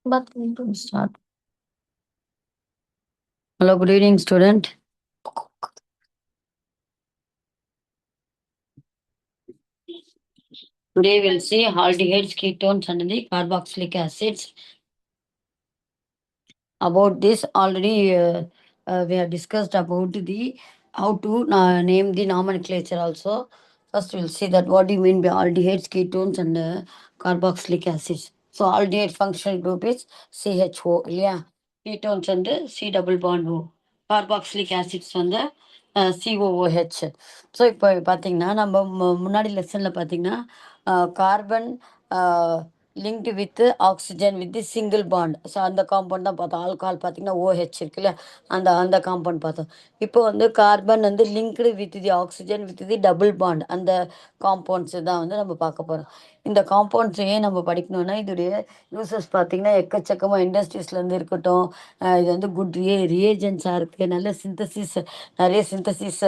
But we don't start. Hello, good evening, student. Today we'll see aldehydes, ketones, and the carboxylic acids. About this, already we have discussed about the how to name the nomenclature also. First, we'll see that what do you mean by aldehydes, ketones, and carboxylic acids. So, aldehyde functional group is CHO, yeah. Ketones and C double bond O. Carboxylic acids வந்து COOH. So இப்போ பார்த்தீங்கன்னா நம்ம முன்னாடி லெசனில் பார்த்தீங்கன்னா carbon linked with oxygen with single bond. So அந்த compound தான் பார்த்தோம். ஆல்கஹால் பார்த்தீங்கன்னா OH இருக்குல்ல, அந்த அந்த காம்பவுண்ட் பார்த்தோம். இப்போ வந்து கார்பன் வந்து linked with the oxygen with the double bond, அந்த காம்பவுண்ட்ஸ் தான் வந்து நம்ம பார்க்க போகிறோம். இந்த காம்பவுண்ட்ஸ் ஏன் நம்ம படிக்கணும்னா இதோடைய யூசஸ் பார்த்தீங்கன்னா எக்கச்சக்கமாக இண்டஸ்ட்ரீஸ்லேருந்து இருக்கட்டும். இது வந்து குட் ரியேஜென்ட்ஸாக இருக்குது. நல்ல சிந்தசிஸ், நிறைய சிந்தசிஸ்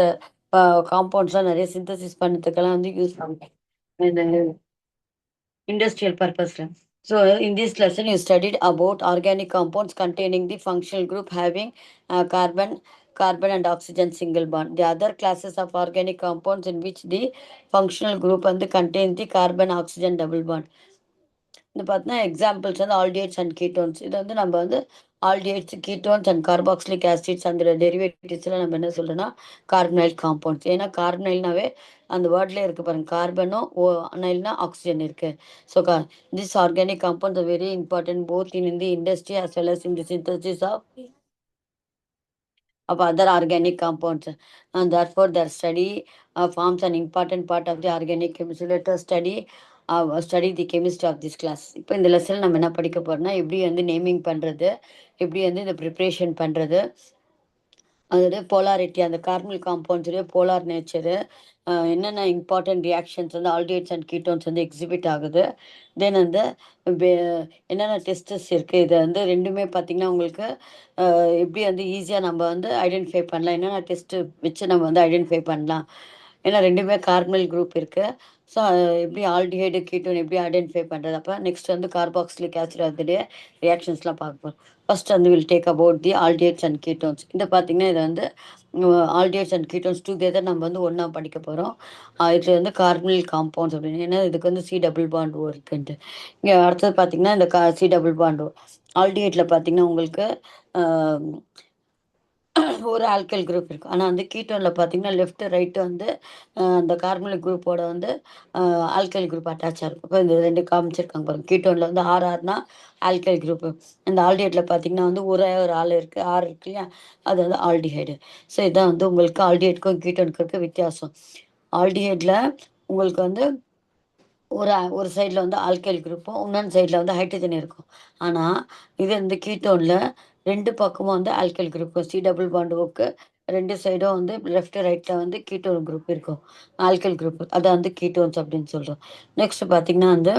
காம்பவுண்ட்ஸ்லாம் நிறைய சிந்தசிஸ் பண்ணுறதுக்கெல்லாம் வந்து யூஸ் ஆகும் இந்த industrial purpose. So in this lesson you studied about organic compounds containing the functional group having carbon and oxygen single bond. The other classes of organic compounds in which the functional group and contains the carbon oxygen double bond. இந்த பார்த்தீங்கன்னா examples வந்து aldehydes and ketones. இது வந்து நம்ம வந்து aldehydes, ketones and carboxylic acids அந்த டெரிவேட்டிவ்ஸ்லாம் நம்ம என்ன சொல்கிறோன்னா கார்பனைல் காம்பவுண்ட்ஸ். ஏன்னா கார்பனைல்னாவே அந்த வேர்ட்லேயே இருக்குது பாருங்கள், கார்பனும் அனைல்னா ஆக்சிஜன் இருக்குது. So this organic compounds are very important both in the industry as well as in the synthesis of other organic compounds, and therefore their study forms an important part of the organic chemistry. Let us study the chemistry of this class. இப்போ இந்த lesson நம்ம என்ன படிக்க போறோம்னா எப்படி வந்து naming பண்ணுறது, எப்படி வந்து இந்த ப்ரிப்ரேஷன் பண்ணுறது, அதோட போலாரிட்டி, அந்த கார்பனல் காம்பவுண்ட்ஸுடைய போலார் நேச்சரு, என்னென்ன இம்பார்ட்டன்ட் ரியாக்ஷன்ஸ் வந்து ஆல்டிஹைட்ஸ் அண்ட் கீட்டோன்ஸ் வந்து எக்ஸிபிட் ஆகுது, தென் வந்து என்னென்ன டெஸ்டஸ் இருக்குது. இதை வந்து ரெண்டுமே பார்த்திங்கன்னா உங்களுக்கு எப்படி வந்து ஈஸியாக நம்ம வந்து ஐடென்டிஃபை பண்ணலாம், என்னென்ன டெஸ்ட்டு வச்சு நம்ம வந்து ஐடென்டிஃபை பண்ணலாம். ஏன்னா ரெண்டுமே கார்பனல் குரூப் இருக்குது. ஸோ எப்படி ஆல்டிஹைடு கீட்டோன் எப்படி ஐடென்டிஃபை பண்ணுறது. அப்போ நெக்ஸ்ட் வந்து கார்பாக்சிலிக் ஆசிட் அதோடைய ரியாக்ஷன்ஸ்லாம் பார்ப்போம். ஃபர்ஸ்ட் வந்து will take about the aldehydes and ketones. இந்த பார்த்தீங்கன்னா இதை வந்து ஆல்டிஹைட்ஸ் அண்ட் கீட்டோன்ஸ் டுகெதர் நம்ம வந்து ஒன்றா படிக்க போகிறோம். இதில் வந்து கார்பனல் காம்பவுண்ட்ஸ் அப்படின்னு, ஏன்னா இதுக்கு வந்து சி டபுள் பாண்ட் ஓ இருக்குன்ட்டு. இங்கே அடுத்தது பார்த்தீங்கன்னா இந்த சி டபுள் பாண்ட் ஓ. ஆல்டிஹைட்டில் பார்த்தீங்கன்னா உங்களுக்கு ஒரு ஆல்கைல் குரூப் இருக்கும். ஆனால் வந்து கீட்டோனில் பார்த்தீங்கன்னா லெஃப்ட் ரைட்டு வந்து அந்த கார்பனிக் குரூப்போட வந்து ஆல்கைல் குரூப் அட்டாச்சாக இருக்கும். இப்போ இந்த ரெண்டு காமிச்சிருக்காங்க பாருங்க. கீட்டோனில் வந்து ஆர்ஆர்னா ஆல்கைல் குரூப்பு, இந்த ஆல்டிஹைடில் பார்த்தீங்கன்னா வந்து ஒரே ஒரு ஆள் இருக்குது, ஆர் இருக்கு இல்லையா, அது வந்து ஆல்டிஹைடு. ஸோ இதான் வந்து உங்களுக்கு ஆல்டிஹைடுக்கும் கீட்டோனுக்கு இருக்க வித்தியாசம். ஆல்டிஹைடில் உங்களுக்கு வந்து ஒரு சைடில் வந்து ஆல்கைல் குரூப்பும் இன்னொன்று சைடில் வந்து ஹைட்ரஜன் இருக்கும். ஆனால் இது இந்த கீட்டோனில் ரெண்டு பக்கமும் வந்து alkyl group, C double bond ஓக்கு ரெண்டு சைடும் வந்து லெஃப்ட் ரைட்டில் வந்து கீட்டோன் குரூப் இருக்கும், ஆல்கைல் குரூப். அதை வந்து கீட்டோன்ஸ் அப்படின்னு சொல்கிறோம். நெக்ஸ்ட் பார்த்தீங்கன்னா வந்து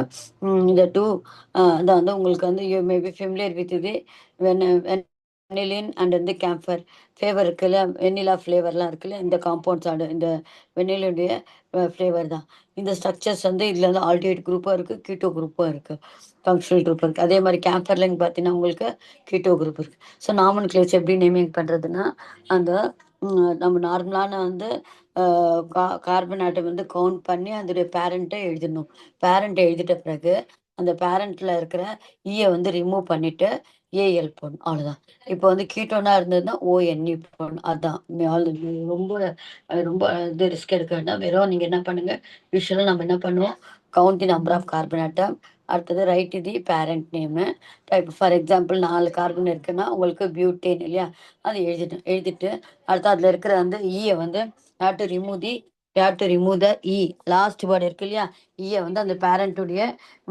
இந்த டூ அதை வந்து உங்களுக்கு வந்து யூ மேபி ஃபெமிலியர் வித் இது வெனிலின் அண்ட் வந்து கேம்ஃபர் ஃப்ளேவர் இருக்குல்ல, வெண்ணிலா ஃப்ளேவர்லாம் இருக்குல்ல, இந்த காம்பவுண்ட்ஸ் இந்த வெண்ணிலுடைய ஃப்ளேவர் தான். இந்த ஸ்ட்ரக்சர்ஸ் வந்து இதில் வந்து ஆல்டிஹைட் குரூப்பும் இருக்குது, கீட்டோ குரூப்பும் இருக்குது, ஃபங்க்ஷனல் குரூப் இருக்குது. அதே மாதிரி கேம்ஃபர்லையும் பார்த்தீங்கன்னா உங்களுக்கு கீட்டோ குரூப் இருக்குது. ஸோ நாமன்கிளேச்சர் எப்படி நேமிங் பண்ணுறதுன்னா அந்த நம்ம நார்மலான வந்து கார்பன் ஆட்டம் வந்து கவுண்ட் பண்ணி அதோடைய பேரண்ட்டை எழுதிடணும். பேரண்ட் எழுதிட்ட பிறகு அந்த பேரண்ட்டில் இருக்கிற ஈயை வந்து ரிமூவ் பண்ணிவிட்டு ஏஎல் போடணும், அவ்வளோதான். இப்போ வந்து கீட்டோனாக இருந்ததுன்னா ஓஎன்இ போடணும். அதுதான் ரொம்ப ரொம்ப இது ரிஸ்க் எடுக்க வேண்டாம். வெறும் நீங்கள் என்ன பண்ணுங்கள், யூஸ்வலாக நம்ம என்ன பண்ணுவோம், count the number of carbon atom, அடுத்தது write the parent name. Type for example 4 carbon இருக்குன்னா உங்களுக்கு பியூட்டேன் இல்லையா, அது எழுதிட்டு அடுத்து அதில் இருக்கிற வந்து ஈயை வந்து remove the E, last word இருக்கு இல்லையா, ஈயை வந்து அந்த பேரண்ட்டுடைய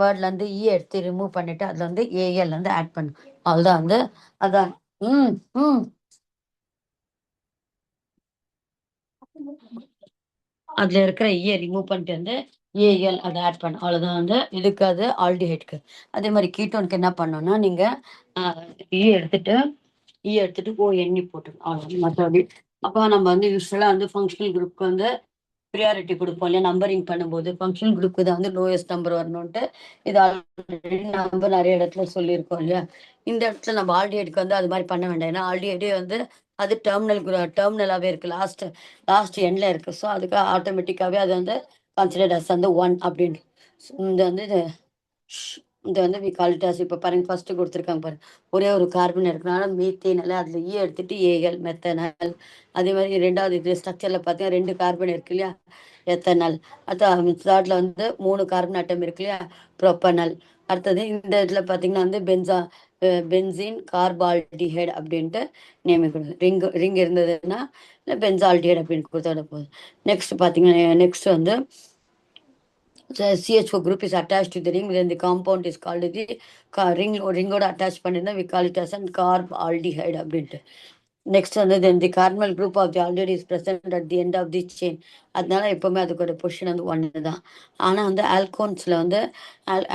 வேர்ட்லேருந்து ஈ எடுத்து ரிமூவ் பண்ணிவிட்டு அதில் வந்து ஏஎல் வந்து ஆட் பண்ணும். அவ்வளோதான் வந்து அதான். ம் ம் அதில் இருக்கிற ஈயை ரிமூவ் பண்ணிட்டு வந்து ஏஎல் அதை ஆட் பண்ண, அவ்வளோதான் வந்து இதுக்கு. அது ஆல்டிஹைட்க்கு. அதே மாதிரி கீட்டோனுக்கு என்ன பண்ணோன்னா நீங்கள் ஈ எடுத்துட்டு ஓ எண்ணி போட்டுருங்க, அவ்வளோ மற்றபடி. அப்போ நம்ம வந்து யூஸ்வலாக வந்து ஃபங்க்ஷனல் குரூப்க்கு வந்து ப்ரியாரிட்டி குடுப்போம் இல்லையா? நம்பரிங் பண்ணும்போது, ஃபங்ஷனல் குரூப்க்கு தான் வந்து லோயஸ்ட் நம்பர் வரணுன்ட்டு, இது ஆல்ரெடி நம்ம நெறைய இடத்துல சொல்லியிருக்கோம் இல்லையா? இந்த இடத்துல நம்ம ஆல்டிஹைடுக்கு வந்து அது மாரி பண்ண வேண்டாம். ஏன்னா ஆல்டிஹைடே வந்து அது டெர்மினலாவே இருக்கு. லாஸ்ட் எண்ட்ல இருக்கு. ஸோ அதுக்கு ஆட்டோமேட்டிக்காவே அது வந்து கன்சிடர்ட் அஸ் வந்து 1 அப்படின்னு. இந்த வந்து இது வந்து வி கால் இட் அஸ் இப்ப பாருங்க ஃபர்ஸ்ட்டு குடுத்துருக்காங்க பாருங்க. ஒரே ஒரு கார்பன் இருக்கனால மீத்தேனால அதுல எடுத்துட்டு ஏஎல் மெத்தனால். அதே மாரி 2வது இது ஸ்ட்ரக்சர்ல பார்த்தீங்கன்னா 2 கார்பன் இருக்கு இல்லையா? எத்தனால். அடுத்து 3ர்ட்ல வந்து 3 கார்பன் ஆட்டம் இருக்கு இல்லையா? புரோப்பனால். அடுத்தது இந்த இதுல பார்த்தீங்கன்னா வந்து பென்சீன் கார்பால்டிஹைடு அப்படின்ட்டு நேம் குடுங்க. ரிங் இருந்ததுன்னா, இல்ல பென்சால்டிஹைடு அப்படின்னு குடுத்தாலே போதும். நெக்ஸ்ட் வந்து the CHO group is attached to the ring, then the compound is called the ringoட attach பண்ணிருந்தா we call it as an carb aldehyde அப்படின்ட்டு. நெக்ஸ்ட் வந்து then the carbonyl group of the already is present at the end of the chain. அதனால எப்பவுமே அதுக்கோட position வந்து 1 தான். ஆனா வந்து ஆல்கோன்ஸ்ல வந்து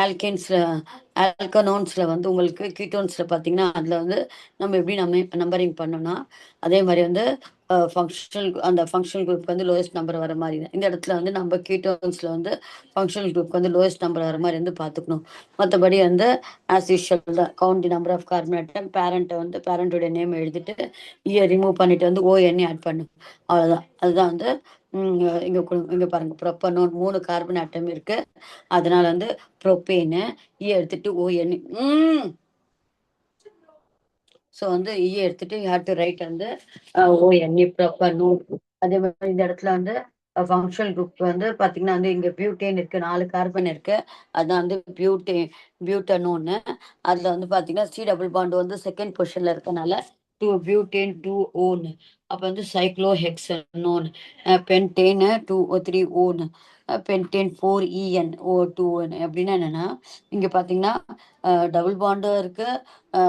ஆல்கேன்ஸ்ல ஆல்கனோன்ஸ்ல வந்து உங்களுக்கு கீட்டோன்ஸ்ல பார்த்தீங்கன்னா, அதுல வந்து நம்ம எப்படி நம்பரிங் பண்ணோம்னா, அதே மாரி வந்து ஃபங்ஷனல் குரூப்க்கு வந்து லோயஸ்ட் நம்பர் வர மாரி தான். இந்த இடத்துல வந்து நம்ம கீட்டோன்ஸ்ல வந்து ஃபங்ஷனல் குரூப்க்கு வந்து லோயஸ்ட் நம்பர் வர மாரி வந்து பார்த்துக்கணும். மத்தபடி வந்து ஆஸ் யூசுவல் தான். Count the number of carbon atom, பேரண்ட்டோட நேம் எழுதிட்டு, ரிமூவ் பண்ணிட்டு வந்து ONE ஆட் பண்ணும். அவ்வளோதான். அதுதான் வந்து ம் இங்க பாருங்க. புரோப்பனோன் 3 கார்பன் ஆட்டம் இருக்கு. அதனால வந்து புரோப்பேனு, எடுத்துட்டு ONE. ஸோ வந்து எடுத்துட்டு யூ ஹேவ் டு ரைட் வந்து ONE புரோப்பனோன். அதே மாரி இந்த இடத்துல வந்து ஃபங்ஷனல் குரூப் வந்து பார்த்தீங்கன்னா வந்து இங்க பியூட்டேன் இருக்கு. 4 கார்பன் இருக்கு. அதான் வந்து பியூட்டனோன்னு. அதுல வந்து பார்த்தீங்கன்னா, சி டபுள் பாண்ட் வந்து 2ண்ட் பொசிஷன்ல இருக்கனால 2 பியூட்டேன் 2 ஓன்னு. அப்ப வந்து சைக்ளோஹெக்சனோன், பென்டேன் 2 3 ஓன்னு, பென்டேன் 4 EN O2 ஓன்னு. அப்படின்னா என்னன்னா, இங்க பார்த்தீங்கன்னா டபுள் பாண்டும் இருக்கு. அ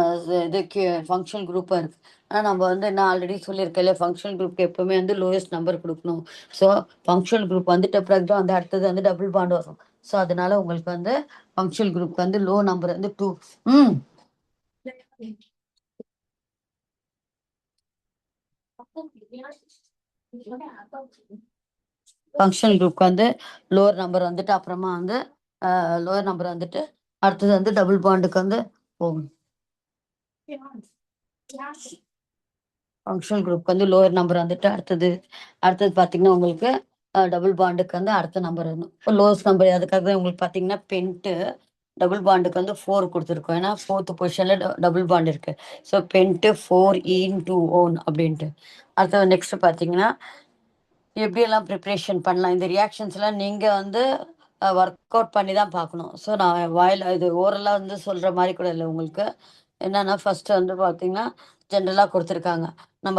இது ஃபங்ஷனல் குரூப்பும் இருக்கு. ஆனா நம்ம வந்து நான் ஆல்ரெடி சொல்லியிருக்கேன்ல, ஃபங்ஷனல் குரூப்க்கு எப்பவுமே வந்து லோயஸ்ட் நம்பர் குடுக்கணும். ஸோ ஃபங்ஷனல் குரூப் வந்துட்ட பிறகு தான் வந்து அடுத்தது வந்து டபுள் பாண்ட் வரும். ஸோ அதனால உங்களுக்கு வந்து ஃபங்ஷனல் குரூப்க்கு வந்து லோ நம்பர் வந்து 2. ம். ஃபங்ஷனல் குரூப்க்கு வந்து லோவர் நம்பர் வந்துட்டு அப்புறமா வந்து லோவர் நம்பர் வந்துட்டு அடுத்தது வந்து டபுள் பாண்டுக்கு வந்து போகும். ஃபங்ஷனல் குரூப்க்கு வந்து லோவர் நம்பர் வந்துட்டு அடுத்தது பார்த்தீங்கன்னா, உங்களுக்கு டபுள் பாண்டுக்கு வந்து அடுத்த நம்பர் வரணும். இப்போ லோவஸ்ட் நம்பர் அதுக்காக தான் உங்களுக்கு பார்த்தீங்கன்னா, பென்ட்டு டபுள் பாண்டுக்கு வந்து 4 குடுத்துருக்கோம். ஏன்னா 4த் பொசிஷன்ல டபுள் பாண்ட் இருக்கு. ஸோ பென்ட்டு 4 இன்டூ ஓன் அப்படின்ட்டு. அடுத்தது நெக்ஸ்ட் பார்த்தீங்கன்னா, எப்படியெல்லாம் ப்ரிப்பரேஷன் பண்ணலாம்? இந்த ரியாக்ஷன்ஸ்லாம் நீங்க வந்து ஒர்க் அவுட் பண்ணி தான் பார்க்கணும். ஸோ நான் வாயில இது ஓரலா வந்து சொல்ற மாரி கூட இல்ல உங்களுக்கு. என்னன்னா, ஃபர்ஸ்ட் வந்து பார்த்தீங்கன்னா, ஜெனரலா குடுத்துருக்காங்க. நம்ம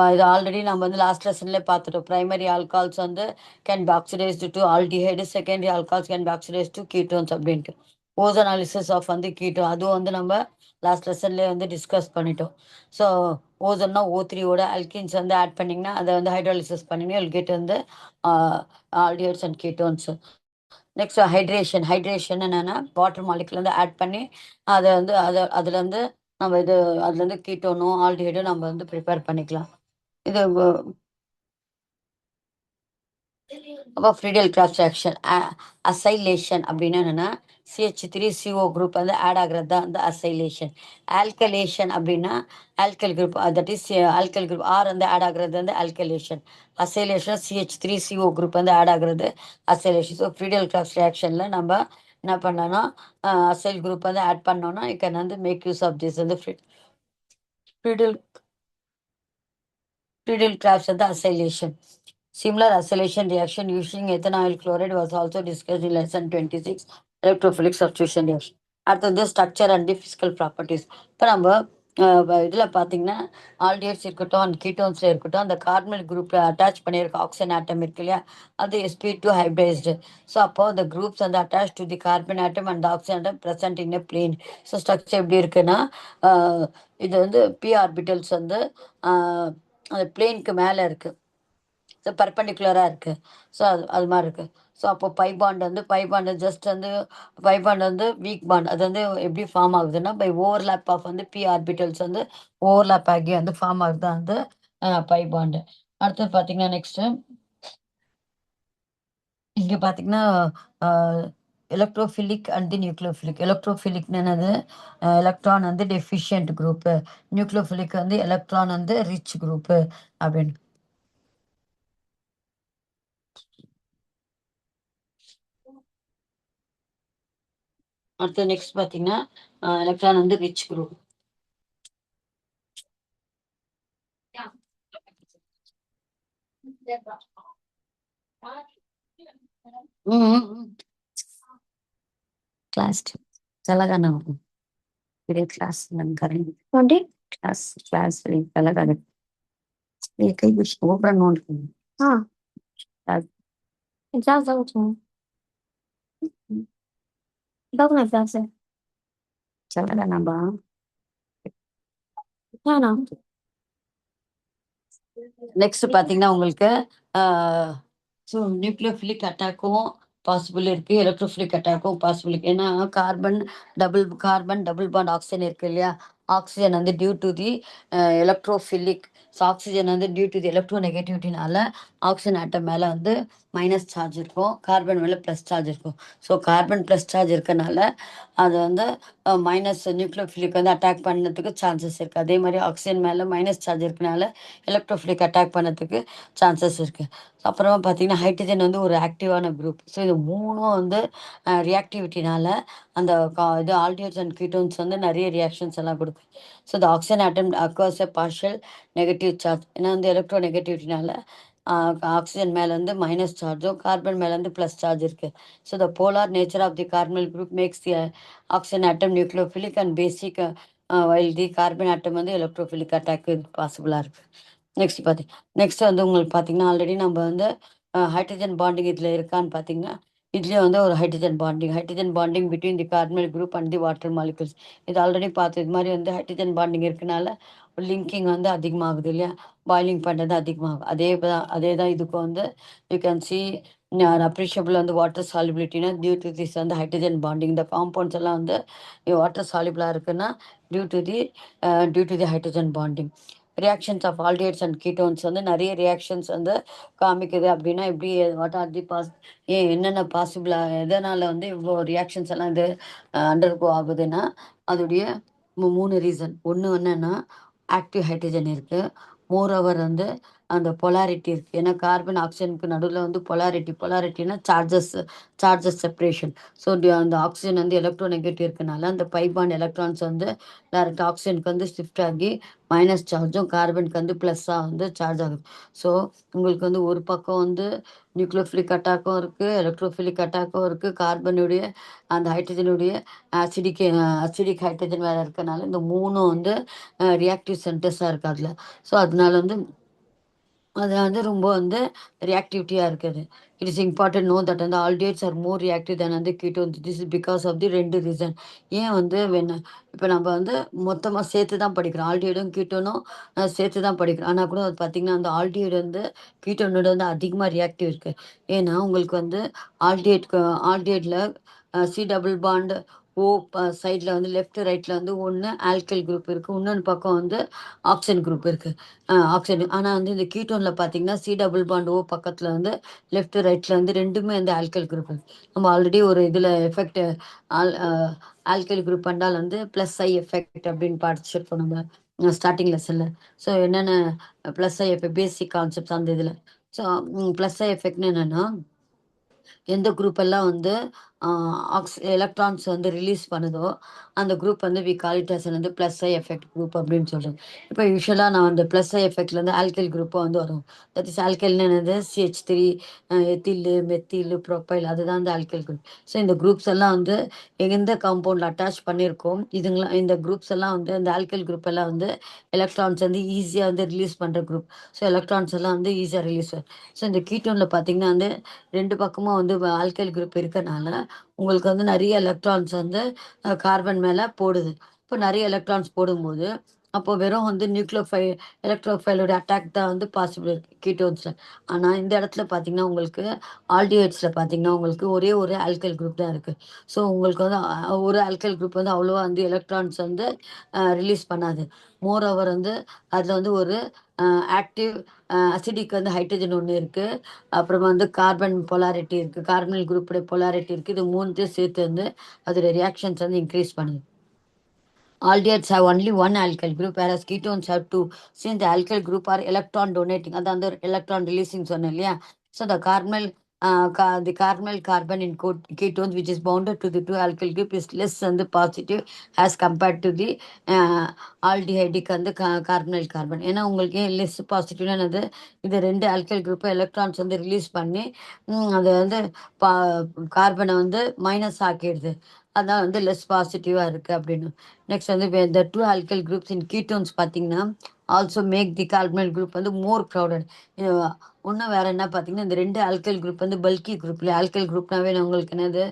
வந்து லாஸ்ட் லெசன்லயே பார்த்துட்டோம். பிரைமரி ஆல்கஹால்ஸ் வந்து can be oxidised to aldehyde, secondary alcohols can be oxidised to ketones அப்படின்ட்டு. ஓசோனாலிசிஸ் ஆஃப் வந்து கீட்டோ அதுவும் வந்து நம்ம லாஸ்ட் லெசன்லயே வந்து டிஸ்கஸ் பண்ணிட்டோம். ஸோ ஓசோன்னா O3 ஓட அல்கீன்ஸ் வந்து ஆட் பண்ணீங்கன்னா, அத வந்து ஹைட்ராலிசிஸ் பண்ணீங்கன்னா, யூல் கெட் வந்து a aldehydes and ketones. Next hydration என்னன்னா, வாட்டர் மாலிக்யூல் வந்து ஆட் பண்ணி, அத வந்து அதுலருந்து நம்ம அதுலருந்து கீட்டோனோ, ஆல்டிஹைடோ நம்ம வந்து பிரிப்பேர் பண்ணிக்கலாம். இது அப்போ ஃப்ரீடல் கிராஸ் ரியாக்ஷன் அசைலேஷன் அப்படின்னா என்னன்னா, CH3CO குரூப் வந்து ஆட் ஆகுறது தான் வந்து அசைலேஷன். ஆல்கலேஷன் அப்படின்னா alkyl group that is alkyl group வந்து ஆட் ஆகுறது வந்து ஆல்கலேஷன். அசைலேஷன் CH3CO குரூப் வந்து ஆட் ஆகுறது அசைலேஷன். ஸோ ஃப்ரீடல் கிராஸ் ரியாக்ஷன்ல நம்ம என்ன பண்ணோம்னா, அசைல் குரூப் வந்து ஆட் பண்ணோம்னா, யூ கேன் வந்து மேக் யூஸ் ஆஃப் திஸ் வந்து Friedel Friedel Crafts and the acylation. Similar acylation reaction using ethanol chloride was also discussed in lesson 26, electrophilic substitution reaction. அடுத்தது structure and physical properties. இப்போ நம்ம இதில் பார்த்தீங்கன்னா, aldehydes இருக்கட்டும், அந்த கீட்டோன்ஸில் இருக்கட்டும், அந்த கார்பனல் குரூப்பில் அட்டாச் பண்ணியிருக்க ஆக்சிஜன் ஆட்டம் இருக்கு இல்லையா, அது sp2 ஹைப்ரைஸ்டு. ஸோ அப்போ the groups வந்து attached to the carbon atom and the oxygen atom present in a plane. So structure எப்படி இருக்குன்னா, ஆஹ் இது வந்து p ஆர்பிட்டல்ஸ் வந்து ஆஹ் அது பிளேனுக்கு மேல இருக்கு. ஸோ பெர்பெண்டிகுலரா இருக்கு. ஸோ அது மாரி இருக்கு. ஸோ அப்போ பை பாண்ட் வந்து வீக் பாண்ட். அது வந்து எப்படி ஃபார்ம் ஆகுதுன்னா, பை ஓவர்லேப் ஆஃப் வந்து p ஆர்பிட்டல்ஸ் வந்து ஓவர்லேப் ஆகி வந்து ஃபார்ம் ஆகுது தான் வந்து பை பாண்ட். அடுத்தது பார்த்தீங்கன்னா, நெக்ஸ்ட்டு இங்க பார்த்தீங்கன்னா, அ எலக்ட்ரோஃபிலிக் அண்ட் தி நியூக்ளியோஃபிலிக். எலக்ட்ரோஃபிலிக்னா என்னது? எலக்ட்ரான் வந்து டெஃபிஷியன்ட் குரூப்பு. நியூக்ளியோஃபிலிக் வந்து எலக்ட்ரான் வந்து ரிச் குரூப்பு அப்படின்னு. அடுத்து நெக்ஸ்ட் பார்த்தீங்கன்னா, எலக்ட்ரான் வந்து ரிச் குரூப். हम्म क्लास चला जाना फिर क्लास रन करेंगे कौन क्लास क्लास चला जाना ये कई कुछ ओपन नोट हाँ जा जाओ तुम đâu này क्लास है चला जाना बा क्या ना நெக்ஸ்ட் பார்த்தீங்கன்னா உங்களுக்கு ஸோ நியூக்ளியோஃபிலிக் அட்டாக்கும் பாசிபிள் இருக்கு, எலக்ட்ரோஃபிலிக் அட்டாக்கும் பாசிபிள் இருக்கு. ஏன்னா கார்பன் டபுள் பாண்ட் ஆக்சிஜன் இருக்கு இல்லையா? ஆக்சிஜன் வந்து due to the electrophilic. So oxygen வந்து டியூ டு தி எலக்ட்ரோ நெகட்டிவிட்டினால ஆக்சிஜன் ஆட்டம் மேலே வந்து மைனஸ் சார்ஜ் இருக்கும், கார்பன் மேலே ப்ளஸ் சார்ஜ் இருக்கும். ஸோ கார்பன் ப்ளஸ் சார்ஜ் இருக்கனால அது வந்து மைனஸ் நியூக்ளியோஃபிலிக் வந்து அட்டாக் பண்ணதுக்கு சான்சஸ் இருக்குது. அதே மாதிரி ஆக்சிஜன் மேலே மைனஸ் சார்ஜ் இருக்கனால எலக்ட்ரோஃபிலிக் அட்டாக் பண்ணதுக்கு சான்சஸ் இருக்குது. அப்புறமா பார்த்தீங்கன்னா ஹைட்ரஜன் வந்து ஒரு ஆக்டிவான குரூப். ஸோ இது மூணும் வந்து ரியாக்டிவிட்டினால அந்த இது ஆல்டிஹைட்ஸ் அண்ட் கீட்டோன்ஸ் வந்து நிறைய ரியாக்ஷன்ஸ் எல்லாம் கொடுக்கும். ஸோ இந்த ஆக்சிஜன் ஆட்டம் அக்வாஸ் எ பார்ஷியல் நெகட்டிவ் சார்ஜ். ஏன்னா வந்து எலக்ட்ரோ நெகட்டிவிட்டினால ஆக்சிஜன் மேலே வந்து மைனஸ் சார்ஜும் கார்பன் மேலே வந்து ப்ளஸ் சார்ஜ் இருக்குது. So the polar nature of the carbonyl group makes the oxygen atom nucleophilic and basic while the carbon atom வந்து எலக்ட்ரோஃபிலிக் அட்டாக் பாசிபிளாக இருக்குது. நெக்ஸ்ட் வந்து உங்களுக்கு பார்த்தீங்கன்னா ஆல்ரெடி நம்ம வந்து ஹைட்ரஜன் பாண்டிங் இதில் இருக்கான்னு பார்த்தீங்கன்னா இதுலேயே வந்து ஒரு hydrogen bonding between the carbonyl group and the water molecules. இது ஆல்ரெடி பார்த்து இது மாதிரி வந்து ஹைட்ரஜன் பாண்டிங் இருக்கனால லிங்கிங் வந்து அதிகமாகுது இல்லையா? பாயிலிங் பண்ணுறது அதிகமாகும். அதே தான் இதுக்கும் வந்து யூ கேன் சி அப்ரிஷியபிள் வந்து வாட்டர் சாலிபிலிட்டினா டியூ டு திஸ் வந்து ஹைட்ரஜன் பாண்டிங். இந்த காம்பவுண்ட்ஸ் எல்லாம் வந்து வாட்டர் சாலிபிளாக இருக்குன்னா due to the hydrogen bonding. Reactions of aldehydes and ketones வந்து நிறைய ரியாக்ஷன்ஸ் வந்து காமிக்குது. அப்படின்னா எப்படி வாட் ஆர் தி என்னென்ன பாசிபிளாக எதனால் வந்து இவ்வளோ ரியாக்ஷன்ஸ் எல்லாம் இது அண்டர்கோ ஆகுதுன்னா அதோடைய மூணு ரீசன். ஒன்று என்னன்னா ஆக்டிவ் ஹைட்ரஜன் இருக்குது, மோரோவர் வந்து அந்த பொலாரிட்டி இருக்குது. ஏன்னா கார்பன் ஆக்சிஜனுக்கு நடுவில் வந்து பொலாரிட்டினா சார்ஜஸ் செப்பரேஷன். ஸோ அந்த ஆக்சிஜன் வந்து எலக்ட்ரோ நெகட்டிவ் இருக்கனால அந்த பைபாண்ட் எலக்ட்ரான்ஸ் வந்து டேரக்ட் ஆக்சிஜனுக்கு வந்து ஷிஃப்ட் ஆகி மைனஸ் சார்ஜும் கார்பனுக்கு வந்து ப்ளஸ்ஸாக வந்து சார்ஜ் ஆகுது. ஸோ உங்களுக்கு வந்து ஒரு பக்கம் வந்து நியூக்ளியோஃபிலிக் அட்டாக்கும் இருக்குது, எலக்ட்ரோஃபிலிக் அட்டாக்கும் இருக்குது. கார்பனுடைய அந்த ஹைட்ரஜனுடைய அசிடிக் ஹைட்ரஜன் வேறு இருக்கனால இந்த மூணும் வந்து ரியாக்டிவ் சென்டர்ஸாக இருக்குது அதில். ஸோ அதனால வந்து அது வந்து ரொம்ப வந்து ரியாக்டிவிட்டியாக இருக்குது. It is important know that வந்து aldehydes are more reactive then வந்து ketones. This is because of the 2 reason. ஏன் வந்து இப்போ நம்ம வந்து மொத்தமாக சேர்த்து தான் படிக்கிறோம். ஆல்டிஹைடும் கீட்டோனும் சேர்த்து தான் படிக்கிறோம். ஆனால் கூட அது பார்த்தீங்கன்னா அந்த ஆல்டிஹைடு வந்து கீட்டோனோட வந்து அதிகமாக ரியாக்டிவ் இருக்குது. ஏன்னா உங்களுக்கு வந்து ஆல்டிஹைடில் சி டபுள் பாண்ட் ஓ சைடில் வந்து லெஃப்ட் ரைட்டில் வந்து ஒன்று ஆல்கைல் குரூப் இருக்குது, இன்னொன்று பக்கம் வந்து ஆக்சிஜன் குரூப் இருக்குது. ஆக்சிஜன் ஆனால் வந்து இந்த கீட்டோனில் பார்த்தீங்கன்னா சி டபுள் பாண்ட் ஓ பக்கத்தில் வந்து லெஃப்ட் ரைட்டில் வந்து ரெண்டுமே வந்து ஆல்கைல் குரூப் இருக்குது. நம்ம ஆல்ரெடி ஒரு இதில் எஃபெக்ட் ஆல் ஆல்கைல் குரூப் பண்ணால் வந்து ப்ளஸ் ஐ எஃபெக்ட் அப்படின்னு படிச்சிருப்போம் நம்ம ஸ்டார்டிங் லெசனில். ஸோ என்னென்ன ப்ளஸ் ஐ எஃபெக்ட் பேசிக் கான்செப்ட்ஸ் அந்த இதில். ஸோ ப்ளஸ் ஐ எஃபெக்ட்னு என்னென்னா எந்த குரூப் எல்லாம் வந்து எலக்ட்ரான்ஸ் வந்து ரிலீஸ் பண்ணுதோ அந்த குரூப் வந்து வி கால் இட் அஸ் வந்து ப்ளஸ் ஐ எஃபெக்ட் குரூப் அப்படின்னு சொல்கிறேன். இப்போ யூஸ்வலாக நான் அந்த ப்ளஸ் ஐ எஃபெக்ட்லேருந்து ஆல்கைல் குரூப்பாக வந்து வரும். தட் இஸ் ஆல்கைல்னு என்னது CH3 எத்தில் மெத்தில் ப்ரொப்பைல், அதுதான் வந்து ஆல்கைல் குரூப். ஸோ இந்த குரூப்ஸ் எல்லாம் வந்து எந்த காம்பவுண்டில் அட்டாச் பண்ணியிருக்கோம் இதுங்களாம் இந்த குரூப்ஸ் எல்லாம் வந்து இந்த ஆல்கைல் குரூப் எல்லாம் வந்து எலக்ட்ரான்ஸ் வந்து ஈஸியாக வந்து ரிலீஸ் பண்ணுற குரூப். ஸோ எலக்ட்ரான்ஸ் எல்லாம் வந்து ஈஸியாக ரிலீஸ். ஸோ இந்த கீட்டோனில் பார்த்தீங்கன்னா வந்து ரெண்டு பக்கமும் வந்து ஆல்கைல் குரூப் இருக்கனால உங்களுக்கு வந்து நிறைய எலக்ட்ரான்ஸ் வந்து கார்பன் மேலே போடுது. இப்போ நிறைய எலக்ட்ரான்ஸ் போடும்போது அப்போ வெறும் வந்து எலக்ட்ரோஃபைலோட அட்டாக் தான் வந்து பாசிபிள் இருக்குது கீட்டோன்ஸில். ஆனால் இந்த இடத்துல பார்த்தீங்கன்னா உங்களுக்கு ஆல்டிஹைட்ஸில் பார்த்தீங்கன்னா உங்களுக்கு ஒரே ஒரு ஆல்கைல் குரூப் தான் இருக்குது. ஸோ உங்களுக்கு வந்து ஒரு ஆல்கைல் குரூப் வந்து அவ்வளோவா வந்து எலக்ட்ரான்ஸ் வந்து ரிலீஸ் பண்ணாது. மோர் ஓவர் வந்து அதில் வந்து ஒரு ஆக்டிவ் அசிடிக் வந்து ஹைட்ரஜன் ஒன்று இருக்குது. அப்புறமா வந்து கார்பன் பொலாரிட்டி இருக்குது, கார்பனல் குரூப்புடைய பொலாரிட்டி இருக்குது. இது மூணுத்தையும் சேர்த்து வந்து அதோட ரியாக்ஷன்ஸ் வந்து இன்க்ரீஸ் பண்ணுது. Aldehydes have only one alkyl group, whereas ketones have two. Since the alkyl group are electron donating, and the electron releasing zone, yeah. So the carbonyl carbon in ketones, which is bounded to the two alkyl group, is less than the positive as compared to the aldehydic and the carbonyl carbon. ஏன்னா உங்களுக்கு less பாசிட்டிவ்னது இது ரெண்டு alkyl group electrons வந்து release பண்ணி அது வந்து கார்பனை வந்து மைனஸ் ஆக்கிடுது. அதான் வந்து லெஸ் பாசிட்டிவா இருக்கு அப்படின்னு. நெக்ஸ்ட் வந்து the two alkyl groups in ketones பார்த்தீங்கன்னா also make the carbonyl group வந்து மோர் க்ரௌடட். இன்னும் வேற என்ன பார்த்தீங்கன்னா இந்த ரெண்டு ஆல்கைல் குரூப் வந்து பல்கி குரூப்ல ஆல்கைல் குரூப்னாவே உங்களுக்கு என்னது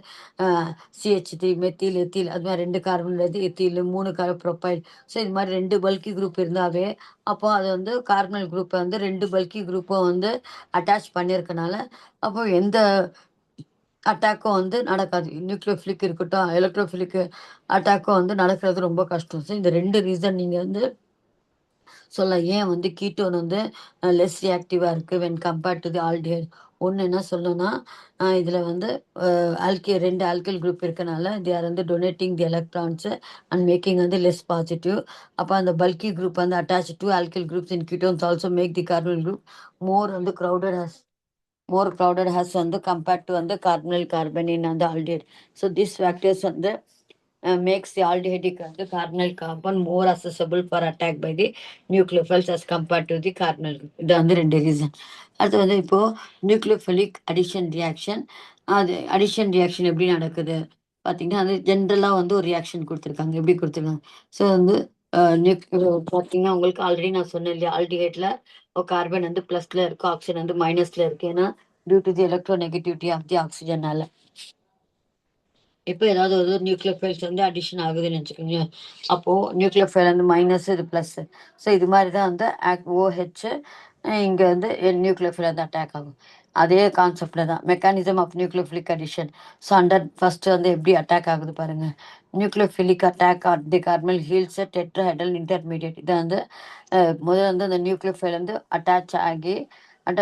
CH3 மெத்தில் எத்தில் அது மாதிரி ரெண்டு கார்பன் எத்தில் மூணு ப்ரொப்பைல். ஸோ இது மாதிரி ரெண்டு பல்கி குரூப் இருந்தாவே அப்போ அது வந்து கார்பனல் குரூப்பை வந்து ரெண்டு பல்கி குரூப்பை வந்து அட்டாச் பண்ணியிருக்கனால அப்போ எந்த அட்டாக்கும் வந்து நடக்காது. நியூக்ளியோஃபிலிக் இருக்கட்டும், எலக்ட்ரோஃபிலிக் அட்டாக்கும் வந்து நடக்கிறது ரொம்ப கஷ்டம். ஸோ இந்த 2 ரீசன் நீங்க வந்து சொல்லலாம். ஏன் வந்து கீட்டோன் வந்து லெஸ் ரியாக்டிவா இருக்கு when compared to the aldehyde. ஒண்ணு என்ன சொல்லணும்னா, இதுல வந்து 2 ஆல்கைல் குரூப் இருக்கனால தே ஆர் வந்து donating the electrons and making வந்து லெஸ் பாசிட்டிவ். அப்ப அந்த பல்கி குரூப் வந்து attach to alkyl groups in ketones also make the carbon group more வந்து crowded has வந்து compared to வந்து carbonyl carbon in அந்த aldehyde. So these factors வந்து makes the aldehydic வந்து carbonyl carbon more accessible for attack by the nucleophiles as compared to the carbonyl group. இது வந்து ரெண்டு reason. அடுத்து வந்து இப்போ நியூக்ளியோஃபிலிக் அடிஷன் ரியாக்ஷன். அது அடிஷன் ரியாக்ஷன் எப்படி நடக்குது பார்த்தீங்கன்னா, அது ஜென்ரலா வந்து ஒரு ரியாக்ஷன் குடுத்துருக்காங்க. எப்படி குடுத்துருக்காங்க? ஸோ வந்து பார்த்தீங்கன்னா, உங்களுக்கு ஆல்ரெடி நான் சொன்னேன் இல்லையா? ஆல்டிஹைட்ல கார்பன் வந்து பிளஸ்ல இருக்கு, ஆக்சிஜன் வந்து மைனஸ்ல இருக்கு. ஏன்னா due to the electronegativity of the ஆக்சிஜனால. இப்போ ஏதாவது ஒரு நியூக்ளியோஃபைல்ஸ் வந்து அடிஷன் ஆகுதுன்னு வச்சுக்கோங்க. அப்போ நியூக்ளியோஃபைல் வந்து மைனஸ் இது பிளஸ். ஸோ இது மாதிரி தான் வந்து OH இங்க வந்து நியூக்ளியோஃபைல் வந்து அட்டாக் ஆகும். அதே கான்செப்ட்ல தான் mechanism of nucleophilic addition. So first வந்து எப்படி அட்டாக் ஆகுது பாருங்க. Nucleophilic attack at the carbonyl yields tetrahedral intermediate. இதை வந்து முதல்ல வந்து அந்த நியூக்ளியோஃபைல் வந்து அட்டாச் ஆகி அட்ட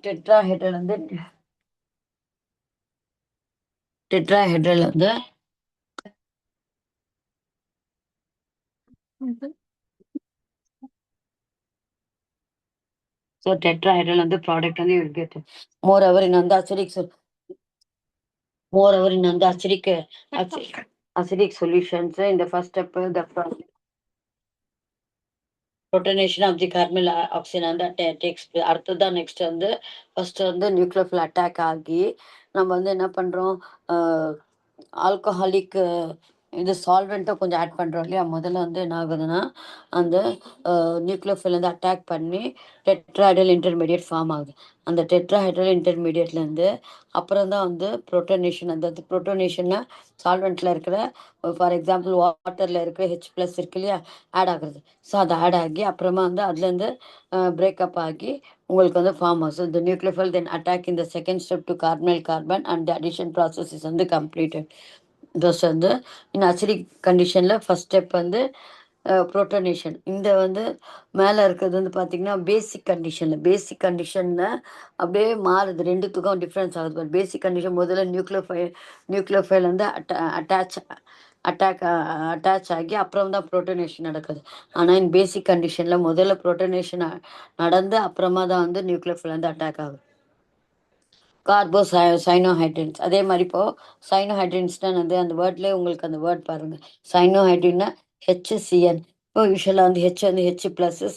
டெட்ராஹெட்ரல் வந்து டெட்ராஹெட்ரல் வந்து ஸோ டெட்ராஹெட்ரல் வந்து ப்ராடக்ட் வந்து யூ கெட். மோர் ஓவர் இன் வந்து acidic solutions in the first step the protonation of the carbonyl oxygen and that takes அடுத்ததான் நெக்ஸ்ட் வந்து ஃபர்ஸ்ட் வந்து நியூக்ளியோஃபில் அட்டாக் ஆகி நம்ம வந்து என்ன பண்றோம், ஆல்கஹாலிக் இது சால்வெண்ட்டை கொஞ்சம் ஆட் பண்ணுறோம் இல்லையா? முதல்ல வந்து என்ன ஆகுதுன்னா அந்த நியூக்ளியோஃபில் வந்து அட்டாக் பண்ணி டெட்ராஹைட்ரல் இன்டர்மீடியட் ஃபார்ம் ஆகுது. அந்த டெட்ராஹைட்ரல் இன்டர்மீடியட்லேருந்து அப்புறம் தான் வந்து புரோட்டோனேஷன். அந்த புரோட்டோனேஷன்னா சால்வெண்ட்டில் இருக்கிற ஃபார் எக்ஸாம்பிள் வாட்டரில் இருக்கிற H+ இருக்கு இல்லையா, ஆட் ஆகுறது. ஸோ அது ஆட் ஆகி அப்புறமா வந்து அதுலேருந்து பிரேக்கப் ஆகி உங்களுக்கு வந்து ஃபார்ம் ஆகும். ஸோ இந்த நியூக்ளியோஃபைல் தென் அட்டாக் இந்த second step to carbonyl carbon and addition process is வந்து கம்ப்ளீட்டட். தோஸ் வந்து இன் அசிடிக் கண்டிஷனில் ஃபர்ஸ்ட் ஸ்டெப் வந்து புரோட்டோனேஷன். இந்த வந்து மேலே இருக்கிறது வந்து பார்த்தீங்கன்னா பேசிக் கண்டிஷனில் அப்படியே மாறுது. ரெண்டுத்துக்கும் டிஃப்ரென்ஸ் ஆகுது. பேசிக் கண்டிஷன் முதல்ல நியூக்ளியோஃபைல் வந்து அட்டாக் அட்டாச் ஆகி அப்புறம் தான் புரோட்டோனேஷன் நடக்குது. ஆனால் இன் பேசிக் கண்டிஷனில் முதல்ல புரோட்டோனேஷன் நடந்து அப்புறமா தான் வந்து நியூக்ளியோஃபைல் வந்து அட்டாக் ஆகுது. சைனோஹைட்ரின்ஸ் அதே மாதிரி இப்போ சைனோஹைட்ரின்ஸ்னா வந்து அந்த வேர்ட்லேயே உங்களுக்கு அந்த வேர்ட் பாருங்க. சைனோஹைட்ரின்னா HCN. இப்போ யூஸ்வலாக வந்து H+,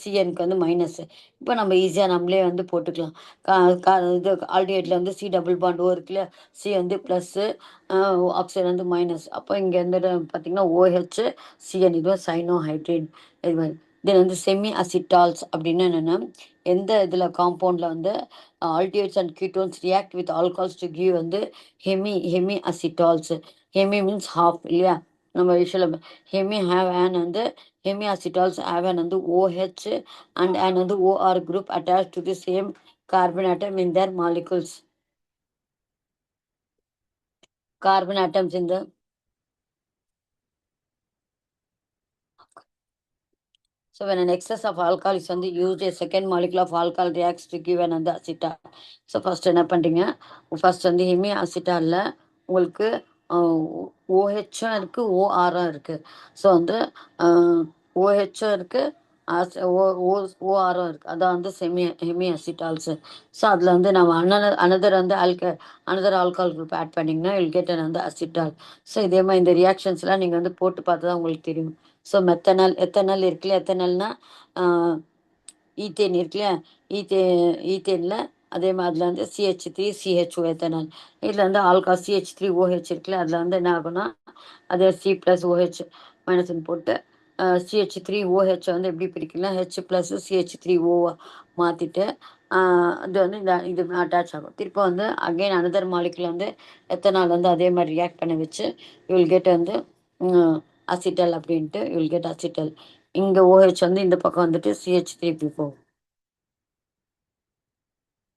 சிஎனுக்கு வந்து மைனஸ். இப்போ நம்ம ஈஸியாக நம்மளே வந்து போட்டுக்கலாம். இது ஆல்டிஹைட்ல வந்து C++O இருக்குல்ல, சி வந்து ப்ளஸ்ஸு, ஆக்சைடு வந்து மைனஸ். அப்போ இங்கே வந்து பார்த்தீங்கன்னா OHCN, இதுவும் சைனோஹைட்ரின். இது மாதிரி தென் வந்து செமி அசிட்டால்ஸ் அப்படின்னு என்னென்னா எந்த இதில் காம்பவுண்டில் வந்து aldehydes and ketones react with alcohols to give வந்து ஹெமி அசிட்டால்ஸ். ஹெமி மீன்ஸ் ஹாஃப் இல்லையா? நம்ம யூஸ்வலாக ஹேவ் ஆன் வந்து ஹெமி அசிட்டால்ஸ் ஹேவ் ஆன் வந்து OH அண்ட் ஆன் வந்து OR group attach to the same carbon atom in their molecules. Carbon atoms in the. So when an excess of alcohol is வந்து used, a second molecule of alcohol reacts to give another acetal. So first என்ன பண்ணுறீங்க, first வந்து Hemi அசிட்டாலில் உங்களுக்கு ஓஹெச்சும் இருக்குது ஓஆரும் இருக்குது. So வந்து ஓஹெச்சும் இருக்குது ஓ ஓ ஓஆரும் இருக்குது. அதான் வந்து ஹெமி அசிட்டால்ஸு. ஸோ அதில் வந்து நம்ம அனதர் வந்து அனதர் ஆல்கஹால் குரூப் ஆட் பண்ணிங்கன்னா வில் கெட் வந்து அசிட்டால். ஸோ இதே மாதிரி இந்த ரியாக்ஷன்ஸ்லாம் நீங்கள் வந்து போட்டு பார்த்து தான் உங்களுக்கு தெரியும். ஸோ எத்தனால் இருக்குல்ல, எத்தனால்னா ஈத்தேன் இருக்குல்ல, ஈத்தே ஈத்தேனில் அதே மாதிரில வந்து CH3CHO எத்தனால். இதில் வந்து CH3OH இருக்குல்ல, அதில் வந்து என்ன ஆகும்னா அது C+OH- போட்டு CH3OH வந்து எப்படி பிரிக்கலாம், H+CH3O மாற்றிட்டு அது வந்து இது அட்டாச் ஆகும். திருப்ப வந்து அகெயின் அனதர் மாலிகுல வந்து எத்தனால் வந்து அதே மாதிரி ரியாக்ட் பண்ண வச்சு யூல் கெட் வந்து அசிட்டல் அப்படின்ட்டு யூல் கெட் அசிட்டல். இங்கே OH வந்து இந்த பக்கம் வந்துட்டு CH3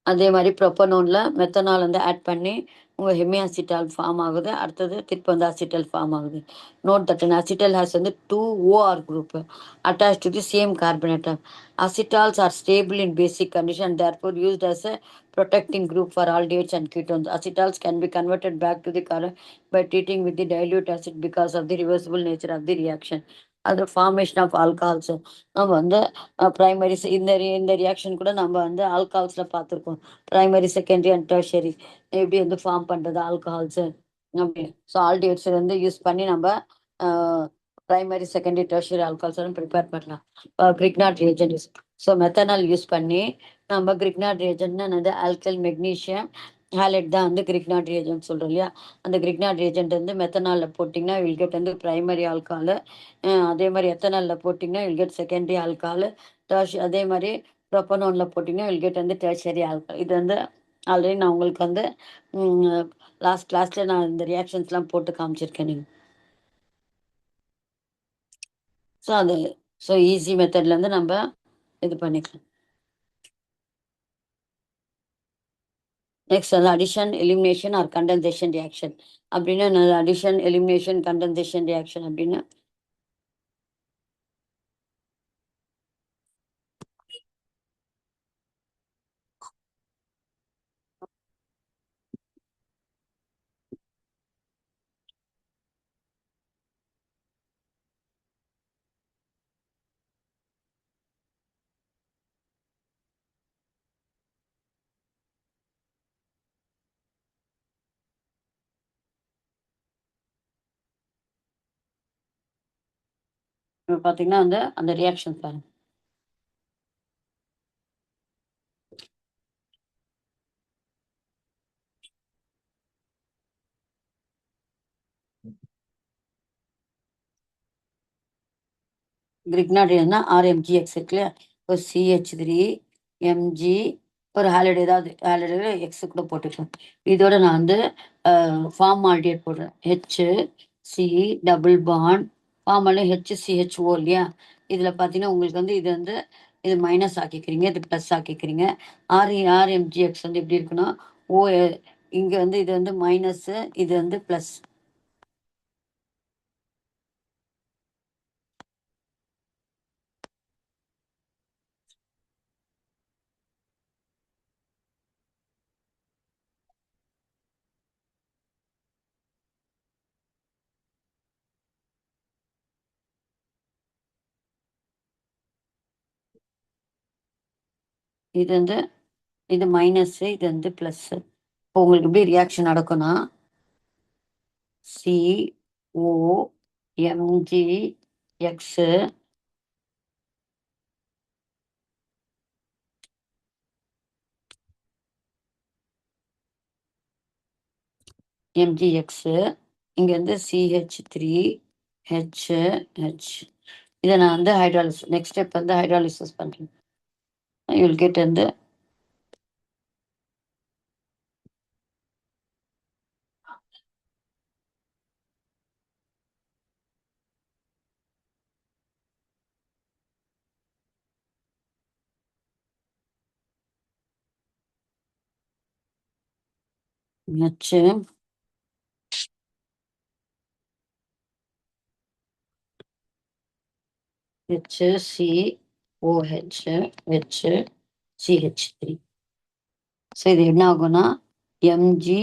அதே மாதிரி ப்ரொப்பனோனில் மெத்தனால் வந்து ஆட் பண்ணி உங்கள் ஹெமியாசிட்டால் ஃபார்ம் ஆகுது. அடுத்தது திருப்பி வந்து அசிட்டல் ஃபார்ம் ஆகுது. Note that an acetal has வந்து 2 OR group attached to the same carbon atom. Acetals are stable in basic condition and therefore used as a protecting group for aldehydes and ketones. Acetals can be converted back to the carbon by treating with the dilute acid because of the reversible nature of the reaction. அது formation of alcohols நம்ம வந்து primary இந்த reaction கூட நம்ம வந்து ஆல்கஹால்ஸில் பார்த்துருக்கோம். Primary, secondary and tertiary எப்படி வந்து ஃபார்ம் பண்ணுறது ஆல்கஹால்ஸு அப்படி. ஸோ ஆல்டிஹைட்ஸ் வந்து யூஸ் பண்ணி நம்ம பிரைமரி, செகண்டரி, டெர்ஷரி ஆல்கஹால்ஸ் எல்லாம் ப்ரிப்பேர் பண்ணலாம். Grignard reagent use. So methanol use பண்ணி நம்ம கிரிக்னாட் ரியேஜென்ட்னா என்னது, ஆல்கல் மெக்னீஷியம் ஹாலைட் தான் வந்து கிரிக்னாட் ரியேஜென்ட் சொல்கிறோம் இல்லையா. அந்த கிரிக்னாட் ரியேஜென்ட் வந்து மெத்தனாலில் போட்டிங்கன்னா வில் கெட் வந்து பிரைமரி ஆல்கஹால். அதே மாதிரி எத்தனாலில் போட்டிங்கன்னா வில் கெட் செகண்டரி ஆல்கஹால். அதே மாதிரி ப்ரொப்பனோனில் போட்டிங்கன்னா வில் கெட் வந்து டெர்ஷரி ஆல்கஹால். இது வந்து ஆல்ரெடி நான் உங்களுக்கு வந்து லாஸ்ட் கிளாஸில் நான் இந்த ரியாக்ஷன்ஸ்லாம் போட்டு காமிச்சிருக்கேன் நீங்கள். ஸோ அது ஸோ ஈஸி மெத்தட்லேருந்து நம்ம இது பண்ணிக்கலாம். நெக்ஸ்ட் வந்து addition, elimination or condensation reaction அப்படின்னா அடிஷன், எலிமினேஷன், கண்டென்சேஷன் ரியாக்ஷன் அப்படின்னா இப்போ பார்த்தீங்கன்னா வந்து அந்த ரியாக்ஷன் பாருங்க. கிரிக்னாடியன்னா RMGX இருக்குல்ல, ஒரு CH3 MG ஒரு ஹாலிடே ஏதாவது ஹாலிடே எக்ஸ் கூட போட்டுக்கலாம். இதோட நான் வந்து ஃபார்ம் ஆல்டியேட் போடுறேன். HC டபுள் பாண்ட் ஃபார்ம் ஆல்டி HCHO இல்லையா. இதில் பார்த்தீங்கன்னா உங்களுக்கு வந்து இது வந்து இது மைனஸ் ஆக்கிக்கிறீங்க, இது ப்ளஸ் ஆக்கிக்கிறீங்க. RMGX வந்து எப்படி இருக்குன்னா ஓ இங்கே வந்து இது வந்து மைனஸ்ஸு, இது வந்து ப்ளஸ். இது வந்து இது மைனஸ்ஸு, இது வந்து ப்ளஸ்ஸு. இப்போ உங்களுக்கு எப்படி ரியாக்ஷன் நடக்கும்னா COMGX MGX இங்கே வந்து CH3HH. இதை நான் வந்து ஹைட்ராலிசிஸ் நெக்ஸ்ட் ஸ்டெப் வந்து ஹைட்ராலிசிஸ் பண்ணுறேன். யூல் கெட் வந்து H H C OH H சிஹெச்3. ஸோ இது என்ன ஆகும்னா எம்ஜி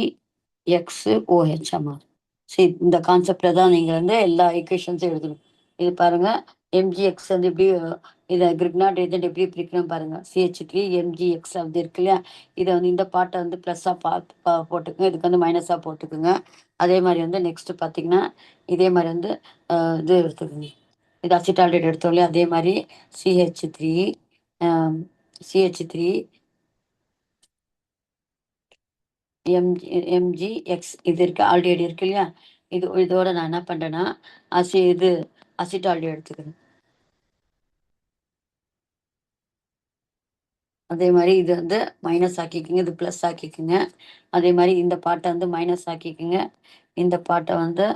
எக்ஸ் ஓஹெச் மாறும். சரி, இந்த கான்செப்ட்ல தான் நீங்க வந்து எல்லா ஈக்குவேஷன்ஸும் எழுதணும். இது பாருங்க, எம்ஜிஎக்ஸ் வந்து எப்படி இதை கிரிக்னாட் ஏஜென்ட் எப்படி பிரிக்கணும் பாருங்க. CH3 எம்ஜிஎக்ஸ் அப்படி இருக்கு இல்லையா? இதை வந்து இந்த பாட்டை வந்து ப்ளஸ்ஸாக போட்டுக்குங்க, இதுக்கு வந்து மைனஸாக போட்டுக்குங்க. அதே மாதிரி வந்து நெக்ஸ்ட் பார்த்தீங்கன்னா இதே மாதிரி வந்து இது எடுத்துக்கோங்க. இது அசிட்டால்டேட் எடுத்தோம் இல்லையா? அதே மாதிரி CH3 CH3 எம்ஜிஎக்ஸ் இது இருக்கு, ஆல்டிஹைடு இருக்கு இல்லையா? இதோட நான் என்ன பண்றேன்னா இது அசிட்டால்டிஹைடு எடுத்துக்கிறேன். அதே மாதிரி இது வந்து மைனஸ் ஆக்கிக்குங்க, இது ப்ளஸ் ஆக்கிக்குங்க. அதே மாதிரி இந்த பாட்டை வந்து மைனஸ் ஆக்கிக்குங்க, இந்த பாட்டை வந்து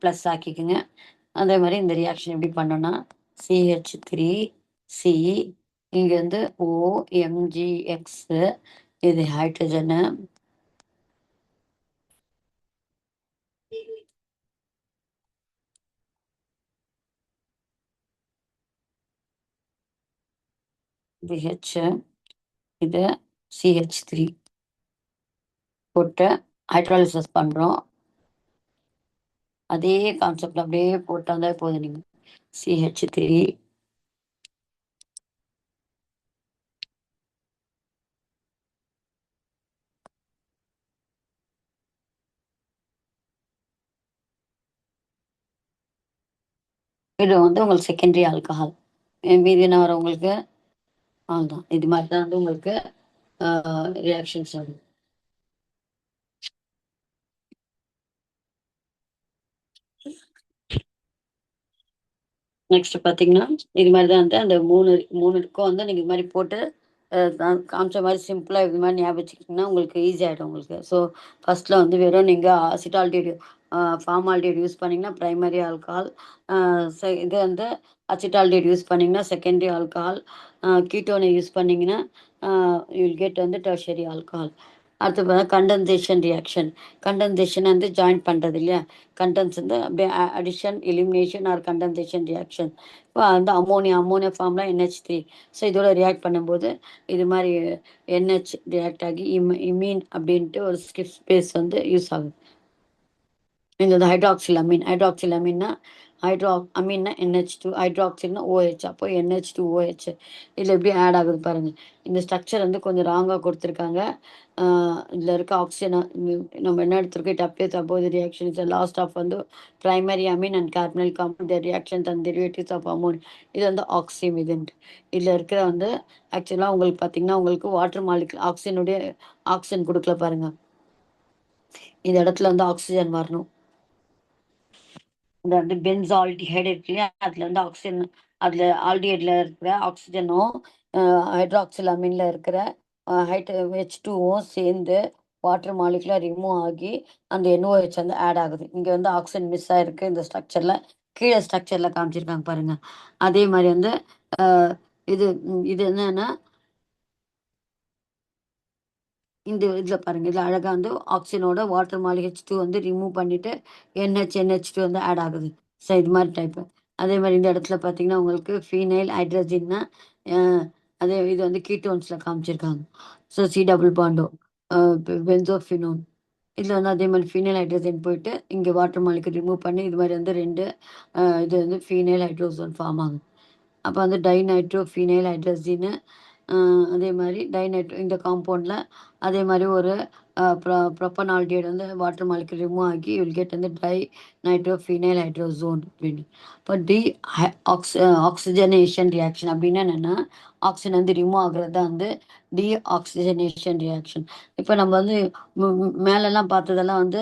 ப்ளஸ் ஆக்கிக்குங்க. அதே மாதிரி இந்த ரியாக்ஷன் எப்படி பண்ணோம்னா CH3C இங்க வந்து OMgX இது ஹைட்ரஜனு, இது H, இது CH3 போட்டு ஹைட்ராலிசிஸ் பண்றோம். அதே கான்செப்ட் அப்படியே போட்டாலே போதும். நீங்க CH3 இது வந்து உங்களுக்கு செகண்டரி ஆல்கஹால். மீதி என்ன வரும் உங்களுக்கு? அவ்வளோதான். இது மாதிரி தான் வந்து உங்களுக்கு ரியாக்ஷன்ஸ் வரும். நெக்ஸ்ட் பார்த்தீங்கன்னா இது மாதிரி தான் வந்து அந்த மூணுக்கும் வந்து நீங்கள் இது மாதிரி போட்டு காமிச்ச மாதிரி சிம்பிளாக இது மாதிரி ஞாபகம் வச்சுக்கிட்டிங்கன்னா உங்களுக்கு ஈஸி ஆகிடும் உங்களுக்கு. ஸோ ஃபர்ஸ்ட்டில் வந்து வெறும் நீங்கள் அசிட்டால்டிஹைடு ஃபார்மால்டிஹைடு யூஸ் பண்ணிங்கன்னா ப்ரைமரி ஆல்கஹால், இது வந்து அசிட்டால்டிஹைடு யூஸ் பண்ணிங்கன்னா செகண்டரி ஆல்கஹால், கீட்டோனை யூஸ் பண்ணிங்கன்னா யூல் கெட் வந்து டெர்ஷரி ஆல்கஹால். அடுத்து பார்த்தா கண்டென்சேஷன் ரியாக்ஷன். கண்டென்சேஷன் வந்து ஜாயின் பண்ணுறது இல்லையா? கண்டென்ஸ் வந்து அப்படியே addition elimination or condensation reaction. இப்போ வந்து அம்மோனியா ஃபார்ம்ல NH3. ஸோ இதோட ரியாக்ட் பண்ணும்போது இது மாதிரி NH ரியாக்ட் ஆகி இமீன் அப்படின்ட்டு ஒரு ஸ்கிப் ஸ்பேஸ் வந்து யூஸ் ஆகுது. இந்த ஹைட்ராக்சில் அமீன்னா அமீன்னா NH2, ஹைட்ராக்சில்னா OH, அப்போ NH2OH. இதில் எப்படி ஆட் ஆகுது பாருங்கள். இந்த ஸ்ட்ரக்சர் வந்து கொஞ்சம் ராங்காக கொடுத்துருக்காங்க. இதில் இருக்க ஆக்சிஜனை நம்ம என்ன எடுத்திருக்கோம், it அப்பேர்ஸ் above the reaction is the last of வந்து primary amine and carbonyl compound, the reactions and derivatives of ammonia. இது வந்து ஆக்சிமிதன்ட். இதில் இருக்கிற வந்து ஆக்சுவலாக உங்களுக்கு பார்த்தீங்கன்னா உங்களுக்கு வாட்டர் மாலிகுல் ஆக்சிஜன் கொடுக்கல பாருங்கள். இந்த இடத்துல வந்து ஆக்சிஜன் வரணும். இந்த வந்து பென்சால்டிஹைடு இருக்கு இல்லையா? அதுல வந்து ஆக்சிஜன், அதுல ஆல்டிஹைட்ல இருக்கிற ஆக்சிஜனும் ஹைட்ராக்சில் அமீன்ல இருக்கிற H2O சேர்ந்து வாட்டர் மாலிகுலா ரிமூவ் ஆகி அந்த NOH வந்து ஆட் ஆகுது. இங்க வந்து ஆக்சிஜன் மிஸ் ஆயிருக்கு இந்த ஸ்ட்ரக்சர்ல. கீழே ஸ்ட்ரக்சர்ல காமிச்சிருக்காங்க பாருங்க. அதே மாதிரி வந்து இது இது என்னன்னா இந்த இதில் பாருங்கள், இதில் அழகாக வந்து ஆக்சிஜனோட வாட்டர் H2 வந்து ரிமூவ் பண்ணிவிட்டு NH2 வந்து ஆட் ஆகுது. ஸோ இது மாதிரி டைப்பு. அதே மாதிரி இந்த இடத்துல பார்த்தீங்கன்னா உங்களுக்கு ஃபீனைல் ஹைட்ரஜன்னா அதே இது வந்து கீட்டோன்ஸில் காமிச்சிருக்காங்க. ஸோ சி டபுள் பாண்டோ பென்சோஃபினோன். இதில் வந்து அதே மாதிரி ஃபீனைல் ஹைட்ரஜன் போயிட்டு இங்கே வாட்டர் மாலிகுல் ரிமூவ் பண்ணி இது மாதிரி வந்து ரெண்டு இது வந்து ஃபீனைல் ஹைட்ரோசோன் ஃபார்ம் ஆகுது. அப்போ வந்து டைநைட்ரோ ஃபீனைல் ஹைட்ரஜின்னு அதே மாதிரி இந்த காம்பவுண்டில் அதே மாதிரி ஒரு ப்ரொப்பனால்டிஹைடு வந்து வாட்டர் மாலிகுல் ரிமூவ் ஆகி வில் கெட் வந்து நைட்ரோ ஃபீனைல் ஹைட்ரோசோன் அப்படின்னு. இப்போ ஆக்சிஜனேஷன் ரியாக்ஷன் அப்படின்னா என்னென்னா ஆக்சிஜன் வந்து ரிமூவ் ஆகுறது தான் வந்து ஆக்சிஜனேஷன் ரியாக்ஷன். இப்போ நம்ம வந்து மேலெல்லாம் பார்த்ததெல்லாம் வந்து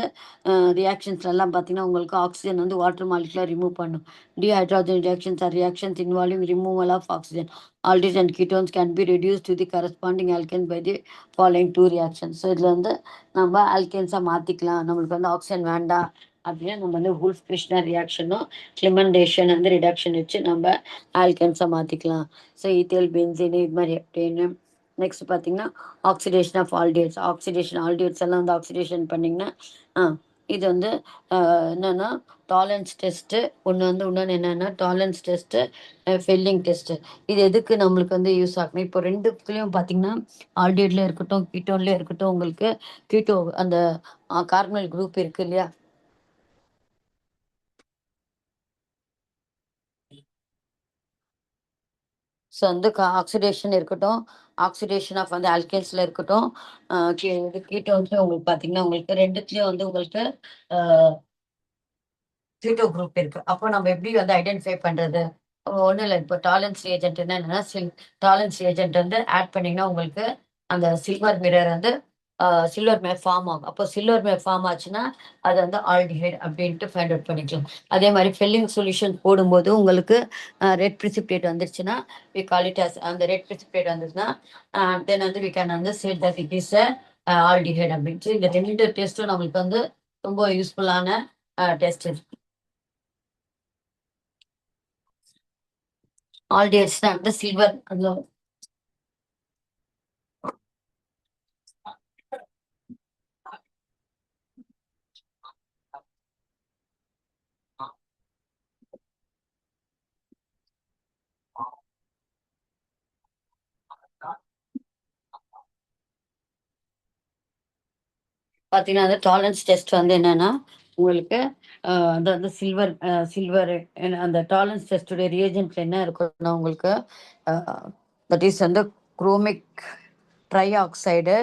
ரியாக்ஷன்ஸ்லாம் பார்த்தீங்கன்னா உங்களுக்கு ஆக்சிஜன் வந்து வாட்டர் மாலிகுலாக ரிமூவ் பண்ணும். Dehydrogenation reactions are reactions involving removal of oxygen. Aldehydes and ketones can be reduced to the corresponding alkanes by the following two reactions. So இதில் வந்து நம்ம ஆல்கேன்ஸாக மாற்றிக்கலாம். நம்மளுக்கு வந்து ஆக்சிஜன் வேண்டாம் அப்படின்னா நம்ம வந்து ஹூல்ஃப் கிருஷ்ணர் ரியாக்ஷனும் கிளிமண்டேஷன் வந்து ரிடக்ஷன் வச்சு நம்ம ஆல்கேன்ஸாக மாற்றிக்கலாம். ஸோ ஈத்தேல் பென்சீன் இது மாதிரி அப்படின்னு நெக்ஸ்ட் பார்த்தீங்கன்னா, oxidation of aldehydes. Oxidation aldehydes எல்லாம் வந்து ஆக்சிடேஷன் பண்ணீங்கன்னா, ஆ இது வந்து அ என்னன்னா டாலரன்ஸ் டெஸ்ட்டு, இன்னொன்னு என்னன்னா டாலரன்ஸ் டெஸ்ட்டு, ஃபெல்லிங் டெஸ்ட்டு. இது எதுக்கு நம்மளுக்கு வந்து யூஸ் ஆகும்? இப்போ 2த்துலயும் பார்த்தீங்கன்னா, ஆல்டிஹைட்ல இருக்கட்டும், கீட்டோன்லயும் இருக்கட்டும், உங்களுக்கு கீட்டோ அந்த கார்பனைல் குரூப் இருக்கு இல்லையா? ஸோ வந்து ஆக்சிடேஷன் இருக்கட்டும், ஆக்சிடேஷன் ஆஃப் வந்து ஆல்கைல்ஸ்ல இருக்கட்டும், அ இது கீட்டோன்ஸ்ல உங்களுக்கு பார்த்தீங்கன்னா, உங்களுக்கு 2த்துலயும் வந்து உங்களுக்கு அ கீட்டோ குரூப் இருக்கு. அப்போ நம்ம எப்படி வந்து ஐடென்டிஃபை பண்றது? ஒண்ணும் இல்ல. இப்போ டாலரன்ஸ் ரியேஜென்ட்னா என்னன்னா, டாலரன்ஸ் ரியேஜென்ட் வந்து ஆட் பண்ணீங்கன்னா, உங்களுக்கு அந்த சில்வர் மிரர் வந்து சில்வர் மிரர் ஃபார்ம் ஆகும். அப்போ சில்வர் மிரர் ஃபார்ம் ஆச்சுன்னா, அது வந்து ஆல்டிஹைட் அப்படின்ட்டு ஃபைண்ட் அவுட் பண்ணிக்கலாம். அதே மாரி ஃபெல்லிங் சொல்யூஷன் போடும்போது உங்களுக்கு ரெட் பிரிசிபிடேட் வந்துருச்சுன்னா, வி கால் இட் அஸ் அந்த ரெட் பிரிசிபிடேட் வந்துச்சுன்னா, தென் வந்து வி கேன் வந்து say that it is aldehyde அப்படின்ட்டு. இந்த 2 டெஸ்ட்டும் நம்மளுக்கு வந்து ரொம்ப யூஸ்ஃபுல்லான டெஸ்ட். ஆல்டிஹைட்ஸ் தான் வந்து சில்வர் அதுல பார்த்தீங்கன்னா, அந்த டாலரன்ஸ் டெஸ்ட் வந்து என்னன்னா, உங்களுக்கு அது வந்து சில்வர் அந்த டாலரன்ஸ் டெஸ்ட்டுடைய ரியேஜென்ட்ல என்ன இருக்கும்னா உங்களுக்கு, அ தட் இஸ் வந்து chromic try oxide,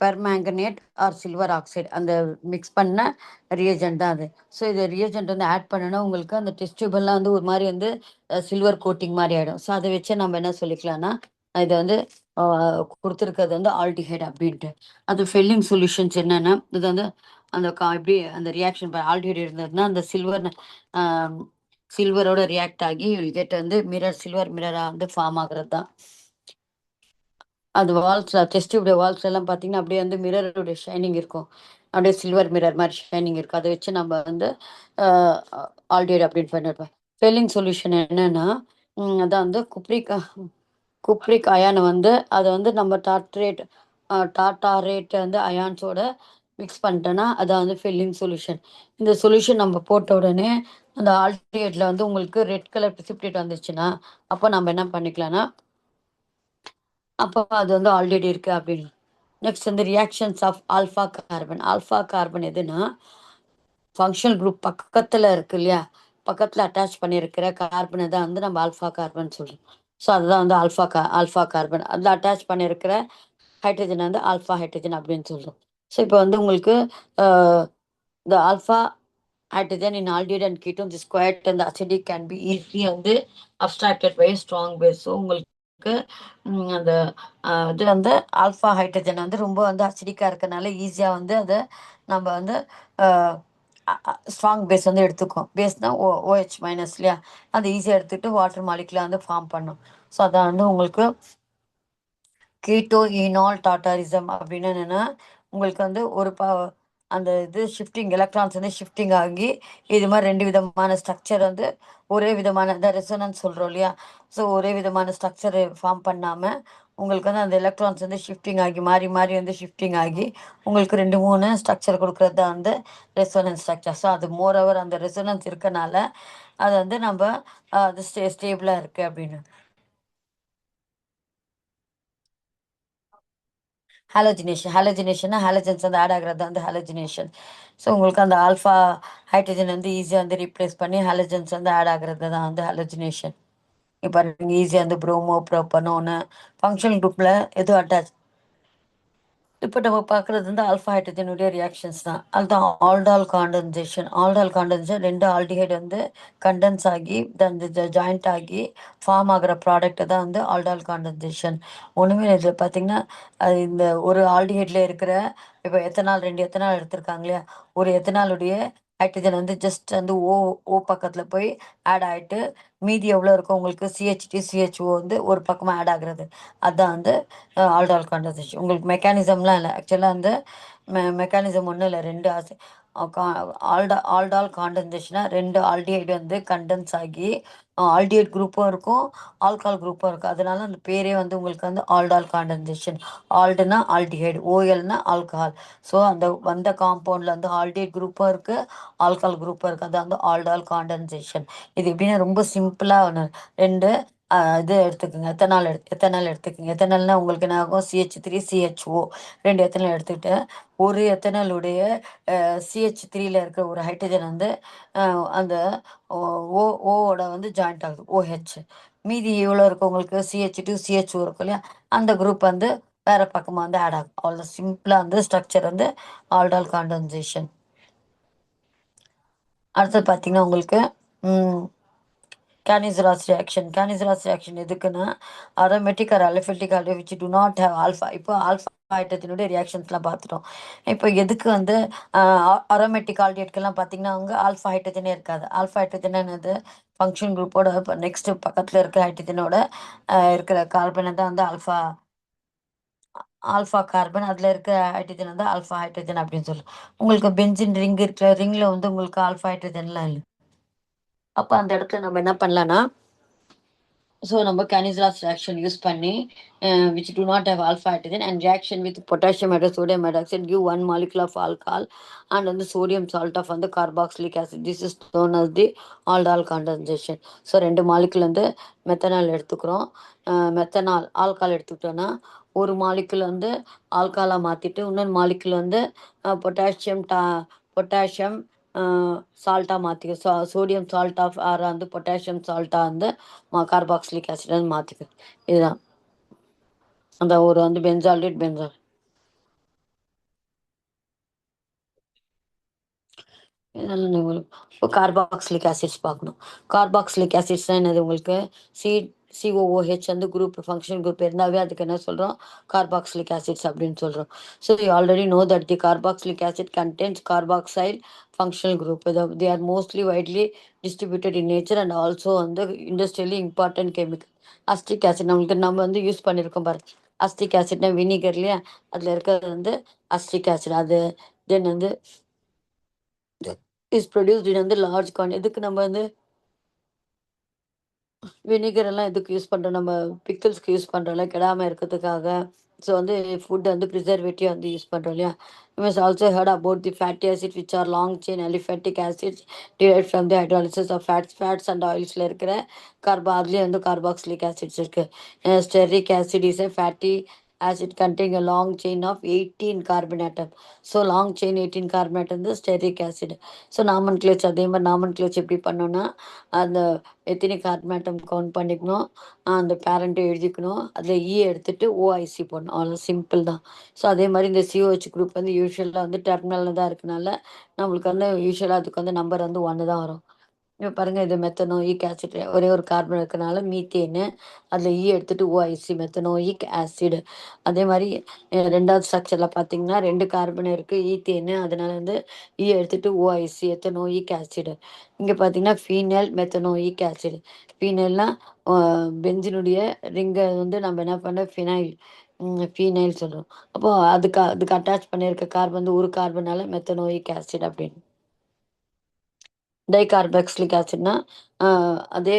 permanganate R silver oxide அந்த மிக்ஸ் பண்ண ரியேஜென்ட் தான் அது. ஸோ இது ரியேஜென்ட் வந்து ஆட் பண்ணுனா உங்களுக்கு அந்த டெஸ்ட் டியூபெல்லாம் வந்து ஒரு மாரி வந்து சில்வர் கோட்டிங் மாரி ஆயிடும். ஸோ அத வச்சு நம்ம என்ன சொல்லிக்கலாம்னா, இத வந்து அ குடுத்துருக்கிறது வந்து ஆல்டிஹைட் அப்டின்ட்டு. அது ஃபெல்லிங் சொல்யூஷன்ஸ் என்னன்னா, இது வந்து அந்த எப்படி அந்த ரியாக்ஷன் ஆல்டிஹைட் இருந்ததுன்னா, அந்த அ சில்வரோட ரியாக்ட் ஆகி வில் கெட் வந்து சில்வர் மிரரா வந்து ஃபார்ம் ஆகுறது தான். அது டெஸ்ட் டியூப்ல வால்ஸ் எல்லாம் பார்த்தீங்கன்னா, அப்படியே வந்து மிரருடைய ஷைனிங் இருக்கும். அப்படியே சில்வர் மிரர் மாரி ஷைனிங் இருக்கும். அத வச்சு நம்ம வந்து அ ஆல்டிஹைட் அப்படின்னு பண்ணிருப்போம். ஃபெல்லிங் சொல்யூஷன் என்னன்னா, அதான் வந்து குப்ரிக் அயான் வந்து அத வந்து நம்ம டார்டாரேட் வந்து அயான்ஸோட மிக்ஸ் பண்ணிட்டோம்னா, அதான் வந்து ஃபில்லிங் சொல்யூஷன். இந்த சொல்யூஷன் நம்ம போட்ட உடனே, அந்த ஆல்டிஹைட்ல வந்து உங்களுக்கு ரெட் கலர் பிரிசிபிடேட் வந்துருச்சுன்னா, அப்போ நம்ம என்ன பண்ணிக்கலாம்னா, அப்போ அது வந்து ஆல்ரெடி இருக்கு அப்படின்னு. நெக்ஸ்ட் வந்து reactions of alpha carbon. Alpha carbon எதுன்னா, ஃபங்ஷனல் குரூப் பக்கத்துல இருக்கு இல்லையா? பக்கத்துல அட்டாச் பண்ணியிருக்கிற கார்பன தான் வந்து நம்ம ஆல்ஃபா கார்பன் சொல்றோம். ஸோ அதுதான் வந்து ஆல்ஃபா கார்பன். அதுல அட்டாச் பண்ணியிருக்கிற ஹைட்ரஜன் வந்து ஆல்ஃபா ஹைட்ரஜன் அப்படின்னு சொல்றோம். ஸோ இப்போ வந்து உங்களுக்கு அ the alpha hydrogen in aldehyde and ketone is quiet and the acidic can be easily வந்து abstracted by a strong base. So உங்களுக்கு அந்த இது வந்து ஆல்ஃபா ஹைட்ரஜன் வந்து ரொம்ப வந்து அசிடிக்கா இருக்கனால ஈஸியா வந்து அத நம்ம வந்து ஸ்ட்ராங் பேஸ் வந்து எடுத்துக்கும். பேஸ்னா OH மைனஸ் இல்லையா? அது ஈஸியா எடுத்துட்டு வாட்டர் மாலிகுல வந்து ஃபார்ம் பண்ணும். ஸோ அதான் வந்து உங்களுக்கு கீட்டோ ஈனால் டாட்டாரிசம் அப்படின்னு என்னன்னா, உங்களுக்கு வந்து அந்த இது ஷிஃப்டிங் எலக்ட்ரான்ஸ் வந்து ஷிஃப்டிங் ஆகி, இது மாரி 2 விதமான ஸ்ட்ரக்சர் வந்து ஒரே விதமான இந்த ரெசோனன்ஸ் சொல்றோம் இல்லையா? ஸோ ஒரே விதமான ஸ்ட்ரக்சர் ஃபார்ம் பண்ணாம, உங்களுக்கு வந்து அந்த எலக்ட்ரான்ஸ் வந்து ஷிஃப்டிங் ஆகி மாறி, மாறி வந்து ஷிஃப்டிங் ஆகி, உங்களுக்கு 2, 3 ஸ்ட்ரக்சர் குடுக்குறது தான் வந்து ரெசோனன்ஸ் ஸ்ட்ரக்சர். ஸோ அது மோர் ஓவர் அந்த ரெசோனன்ஸ் இருக்கனால, அது வந்து நம்ப அது ஸ்டேபிளா இருக்கு அப்படின்னு. ஹாலோஜினேஷன்னா ஹாலஜன்ஸ் வந்து ஆட் ஆகுறது வந்து ஹாலோஜினேஷன். ஸோ உங்களுக்கு அந்த ஆல்ஃபா ஹைட்ரஜன் வந்து ஈஸியா வந்து ரீப்ளேஸ் பண்ணி ஹாலஜன்ஸ் வந்து ஆட் ஆகுறது தான் வந்து ஹாலோஜினேஷன். இப்ப பாருங்க ஈஸியா வந்து புரோமோ, ப்ரோப்பனோன்னு ஃபங்ஷனல் குரூப்ல எதுவும் அட்டாச் இப்ப நம்ம பார்க்குறது வந்து ஆல்ஃபா ஹைட்ரஜனுடைய ரியாக்ஷன்ஸ் தான். அதுதான் aldol condensation. Aldol condensation 2 aldehyde வந்து கண்டென்ஸ் ஆகி ஜாயிண்ட் ஆகி ஃபார்ம் ஆகுற ப்ராடக்ட் தான் வந்து ஆல்டால் காண்டன்சேஷன். ஒண்ணுமே இல்ல. இதுல பார்த்தீங்கன்னா, இந்த ஒரு ஆல்டிஹைட்ல இருக்கிற இப்ப எத்தனால் 2 எத்தனால் எடுத்திருக்காங்க இல்லையா? ஒரு எத்தனாலுடைய ஹைட்ரஜன் வந்து ஜஸ்ட் வந்து ஓ பக்கத்துல போய் ஆட் ஆயிட்டு, மீதி எவ்வளோ இருக்கும் உங்களுக்கு CH2, CHO வந்து ஒரு பக்கமா ஆட் ஆகுறது. அதான் வந்து ஆல்டால் காண்டன்சேஷன். உங்களுக்கு மெக்கானிசம்லாம் இல்ல. ஆக்சுவலா வந்து மெக்கானிசம் ஒண்ணும் இல்ல. 2 ஆல்டால் காண்டன்சேஷனா 2 ஆல்டிஹைடு வந்து கண்டென்ஸ் ஆகி ஆல்டிஹைட் குரூப்பும் இருக்கும், ஆல்கால் குரூப்பும் இருக்கும். அதனால அந்த பேரே வந்து உங்களுக்கு வந்து ஆல்டால் காண்டன்சேஷன். ஆல்டுனா ஆல்டிஹைடு, ஓஎல்னா ஆல்கஹால். ஸோ அந்த வந்த காம்பவுண்டில் வந்து ஆல்டிஹைட் குரூப்பும் இருக்குது, ஆல்கால் குரூப்பும் இருக்குது. அது வந்து ஆல்டால் காண்டன்சேஷன். இது எப்படின்னா ரொம்ப சிம்பிளாக ஒன்று. 2 இது எடுத்துக்கோங்க, எத்தனால் எடுத்துக்கோங்க. எத்தனால்னா உங்களுக்கு என்ன ஆகும்? CH3CHO. 2 எத்தனால் எடுத்துக்கிட்டு ஒரு எத்தனாலுடைய CH3ல இருக்கிற ஒரு ஹைட்ரஜன் வந்து அந்த ஓவோட வந்து ஜாயிண்ட் ஆகுது, OH. மீதி எவ்வளோ இருக்கும் உங்களுக்கு? CH2CHO இருக்கும் இல்லையா, அந்த குரூப் வந்து வேற பக்கமாக வந்து ஆட் ஆகும். அவ்வளோ சிம்பிளாக வந்து ஸ்ட்ரக்சர் வந்து ஆல்டால் காண்டன்சேஷன். அடுத்தது பார்த்தீங்கன்னா உங்களுக்கு கேனிசராஸ் ரியாக்ஷன் எதுக்குன்னா aromatic or aliphatic aldehyde which do not have alpha. இப்போ ஆல்ஃபா ஹைட்ரஜனுடைய ரியாக்ஷன்ஸ்லாம் பார்த்துட்டோம். இப்போ எதுக்கு வந்து அரோமேட்டிக் ஆல்டிஹைட்கெல்லாம் பார்த்தீங்கன்னா அவங்க ஆல்ஃபா ஹைட்ரஜனே இருக்காது. ஆல்ஃபா ஹைட்ரஜன் என்னது? ஃபங்க்ஷன் குரூப்போட இப்போ நெக்ஸ்ட் பக்கத்தில் இருக்க ஹைட்ரஜனோட இருக்கிற கார்பனை தான் வந்து ஆல்ஃபா கார்பன். அதில் இருக்க ஹைட்ரஜன் வந்து ஆல்ஃபா ஹைட்ரஜன் அப்படின்னு சொல்லு. உங்களுக்கு பென்சின் ரிங் இருக்கிற ரிங்கில் வந்து உங்களுக்கு ஆல்ஃபா ஹைட்ரஜன்லாம் இல்லை. அப்போ அந்த இடத்துல நம்ம என்ன பண்ணலான்னா, ஸோ நம்ம Cannizzara's reaction யூஸ் பண்ணி which do not have alpha hydrogen and reaction with potassium hydroxide, sodium hydroxide give one molecule of alcohol and வந்து sodium salt of வந்து carboxylic acid. This is known as the aldol condensation. So 2 molecule வந்து methanol எடுத்துக்கிறோம். Methanol alkali எடுத்துக்கிட்டோன்னா ஒரு molecule வந்து ஆல்காலாக மாற்றிட்டு இன்னொரு மாலிகுல் வந்து பொட்டாசியம் சால்ட்டாக மாற்றிக்கும். சோடியம் சால்ட் ஆஃப் ஆர் வந்து பொட்டாசியம் சால்ட்டாக வந்து கார்பாக்சிலிக் ஆசிட் வந்து மாற்றிக்குது. இதுதான் அந்த ஒரு வந்து பென்சால். இதெல்லாம் உங்களுக்கு இப்போ கார்பாக்சிலிக் ஆசிட்ஸ் பார்க்கணும். கார்பாக்சிலிக் ஆசிட்ஸ்னால் என்னது? உங்களுக்கு சி COOH வந்து குரூப் ஃபங்க்ஷன் குரூப் இருந்தாவே அதுக்கு என்ன சொல்கிறோம்? கார்பாக்சிலிக் ஆசிட்ஸ் அப்படின்னு சொல்கிறோம். So you already know that the carboxylic acid contains carboxyl functional group. They are mostly widely distributed in nature and also வந்து industrially important chemical. Acetic acid நம்ம வந்து use பண்ணியிருக்கோம் பாருங்க. அஸ்டிக் ஆசிட்னா வினிகர்லையே அதில் இருக்கிறது வந்து அஸ்டிக் ஆசிட். அது தென் வந்து இஸ் ப்ரொடியூஸ்ட் இன் வந்து லார்ஜ் இதுக்கு நம்ம வந்து வினிகர் எல்லாம் எதுக்கு யூஸ் பண்ணுறோம்? நம்ம பிக்கிள்ஸ்க்கு யூஸ் பண்ணுறோம்ல, கெடாமல் இருக்கிறதுக்காக. ஸோ வந்து ஃபுட் வந்து ப்ரிசர்வேட்டிவ் வந்து யூஸ் பண்ணுறோம் இல்லையா. You must also heard about the fatty acid which are long chain aliphatic acids derived from the hydrolysis of fats and ஆயில்ஸில் இருக்கிற அதுலேயே வந்து கார்பாக்சிலிக் ஆசிட்ஸ் இருக்குது. Stearic acid is a fatty acid containing a long chain of 18 carbon atom. So long chain 18 carbon atom வந்து stearic acid. So நாமன் கிளேச் அதே மாதிரி நாமன் கிளேச் எப்படி பண்ணோன்னா அந்த எத்தனை கார்பன் ஆட்டம் கவுண்ட் பண்ணிக்கணும், அந்த பேரண்ட்டை எழுதிக்கணும், அதில் எடுத்துட்டு ஓஐசி போடணும். அவ்வளோ சிம்பிள் தான். ஸோ அதே மாதிரி இந்த சிஓஹெச் குரூப் வந்து யூஸ்வலாக வந்து டெர்மினலில் தான் இருக்கனால நம்மளுக்கு வந்து யூஸ்வலாக அதுக்கு வந்து நம்பர் வந்து 1 தான் வரும். இப்போ பாருங்க, இது மெத்தனோயிக் ஆசிட் ஒரே ஒரு கார்பன் இருக்கனால மீத்தேனு, அதில் எடுத்துட்டு ஓஐசி மெத்தனோயிக் ஆசிட். அதே மாதிரி 2வது ஸ்ட்ரக்சரில் பார்த்தீங்கன்னா 2 கார்பன் இருக்குது, ஈத்தேனு, அதனால வந்து எடுத்துட்டு ஓஐசி எத்தனோயிக் ஆசிட். இங்கே பார்த்தீங்கன்னா ஃபீனைல் மெத்தனோயிக் ஆசிட். ஃபீனைல்னா பென்சினுடைய ரிங்கை வந்து நம்ம என்ன பண்ண ஃபீனைல் சொல்கிறோம். அப்போது அதுக்கு அட்டாச் பண்ணியிருக்க கார்பன் வந்து ஒரு கார்பனால மெத்தனோயிக் ஆசிட் அப்படின்னு. டைகார்பாக்சிலிக் ஆசிட்னா அதே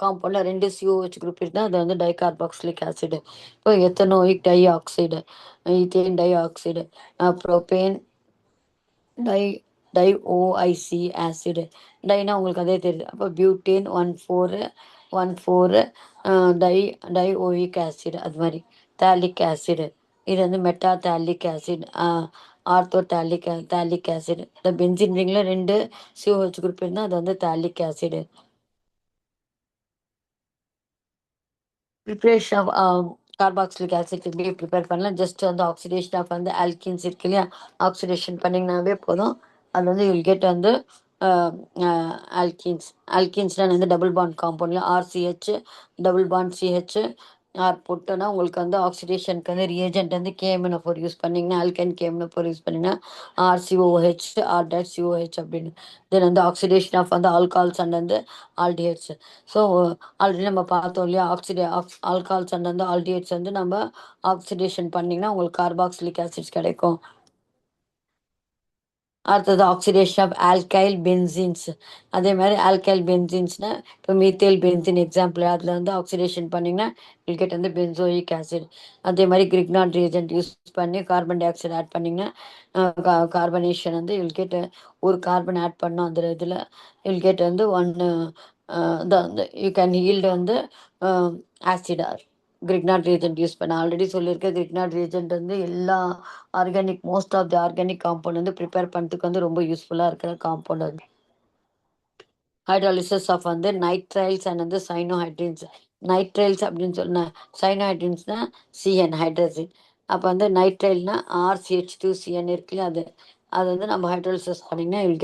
காம்பவுண்டில் 2 COH குரூப் இருந்தால் அது வந்து டைகார்பாக்சிலிக் ஆசிட். இப்போ ethanoic di oxide, ethane di oxide, propane di OIC acid. டைனா உங்களுக்கு அதே தெரியுது. அப்போ பியூட்டேன் 1,4 டை டைஓயிக் ஆசிட். அது மாதிரி தேலிக் ஆசிட், இது வந்து meta phthalic acid, phthalic acid. இந்த பென்சின் ரிங்கில் 2 COH குரூப் இருந்தால் அது வந்து phthalic acid. Preparation of carboxylic acid எப்படி ப்ரிப்பேர் பண்ணலாம்? ஜஸ்ட் வந்து ஆக்சிடேஷன் ஆஃப் வந்து ஆல்கின்ஸ் இருக்கு இல்லையா, ஆக்சிடேஷன் பண்ணிங்கனாவே போதும். அது வந்து யூல் கெட் வந்து ஆல்கின்ஸ்னால் வந்து டபுள் பாண்ட் காம்பவுண்டில் RCH double bond CH R போட்டோன்னா உங்களுக்கு வந்து ஆக்சிடேஷனுக்கு வந்து ரியேஜென்ட் வந்து KMnO4 யூஸ் பண்ணிங்கன்னா, ஆல்கைன் KMnO4 யூஸ் பண்ணிங்கன்னா RCOH R-COH அப்படின்னு. தென் வந்து ஆக்சிடேஷன் ஆஃப் வந்து ஆல்கால்ஸ் அண்ட் வந்து ஆல்டிஹைட்ஸ். ஸோ ஆல்ரெடி நம்ம பார்த்தோம் இல்லையா, ஆல்கால்ஸ் அண்ட் வந்து ஆல்டிஹைட்ஸ் வந்து நம்ம ஆக்சிடேஷன் பண்ணிங்கன்னா உங்களுக்கு கார்பாக்சிலிக் ஆசிட்ஸ் கிடைக்கும். அடுத்தது ஆக்சிடேஷன் ஆஃப் ஆல்கைல் பென்சீன்ஸ். அதே மாதிரி ஆல்கைல் பென்சீன்ஸ்னா இப்போ மீத்தேல் பென்சின் எக்ஸாம்பிள், அதில் வந்து ஆக்சிடேஷன் பண்ணிங்கன்னா வில்கெட் வந்து பென்சோயிக் ஆசிட். அதே மாதிரி கிரிக்னாட் ரியேஜென்ட் யூஸ் பண்ணி கார்பன் டை ஆக்சைடு ஆட் பண்ணிங்கன்னா கார்பனேஷன் வந்து வில்கெட் ஒரு கார்பன் ஆட் பண்ணோம் அந்த இதில் வில்கெட் வந்து ஒன்று வந்து யூ கேன் ஹீல்டு வந்து ஆசிட். கிரிக்னாட் ரியேஜென்ட் யூஸ் பண்ண ஆல்ரெடி சொல்லியிருக்கேன். கிரிக்னாட் ரியேஜென்ட் வந்து எல்லா organic most of the organic compound வந்து ப்ரிப்பேர் பண்ணுறதுக்கு வந்து ரொம்ப யூஸ்ஃபுல்லாக இருக்கிற காம்பவுண்ட் வந்து ஹைட்ராலிசிஸ் ஆஃப் வந்து நைட்ரைல்ஸ் அண்ட் வந்து சைனோஹைட்ரின்ஸ். நைட்ரைல்ஸ் அப்படின்னு சொன்ன சைனோஹைட்ரின்ஸ்னா சிஎன் ஹைட்ரஜன். அப்போ வந்து நைட்ரைல்னா RCH2CN இருக்குல்ல, அது அது வந்து நம்ம ஹைட்ராலிசிஸ் பண்ணிங்கன்னா will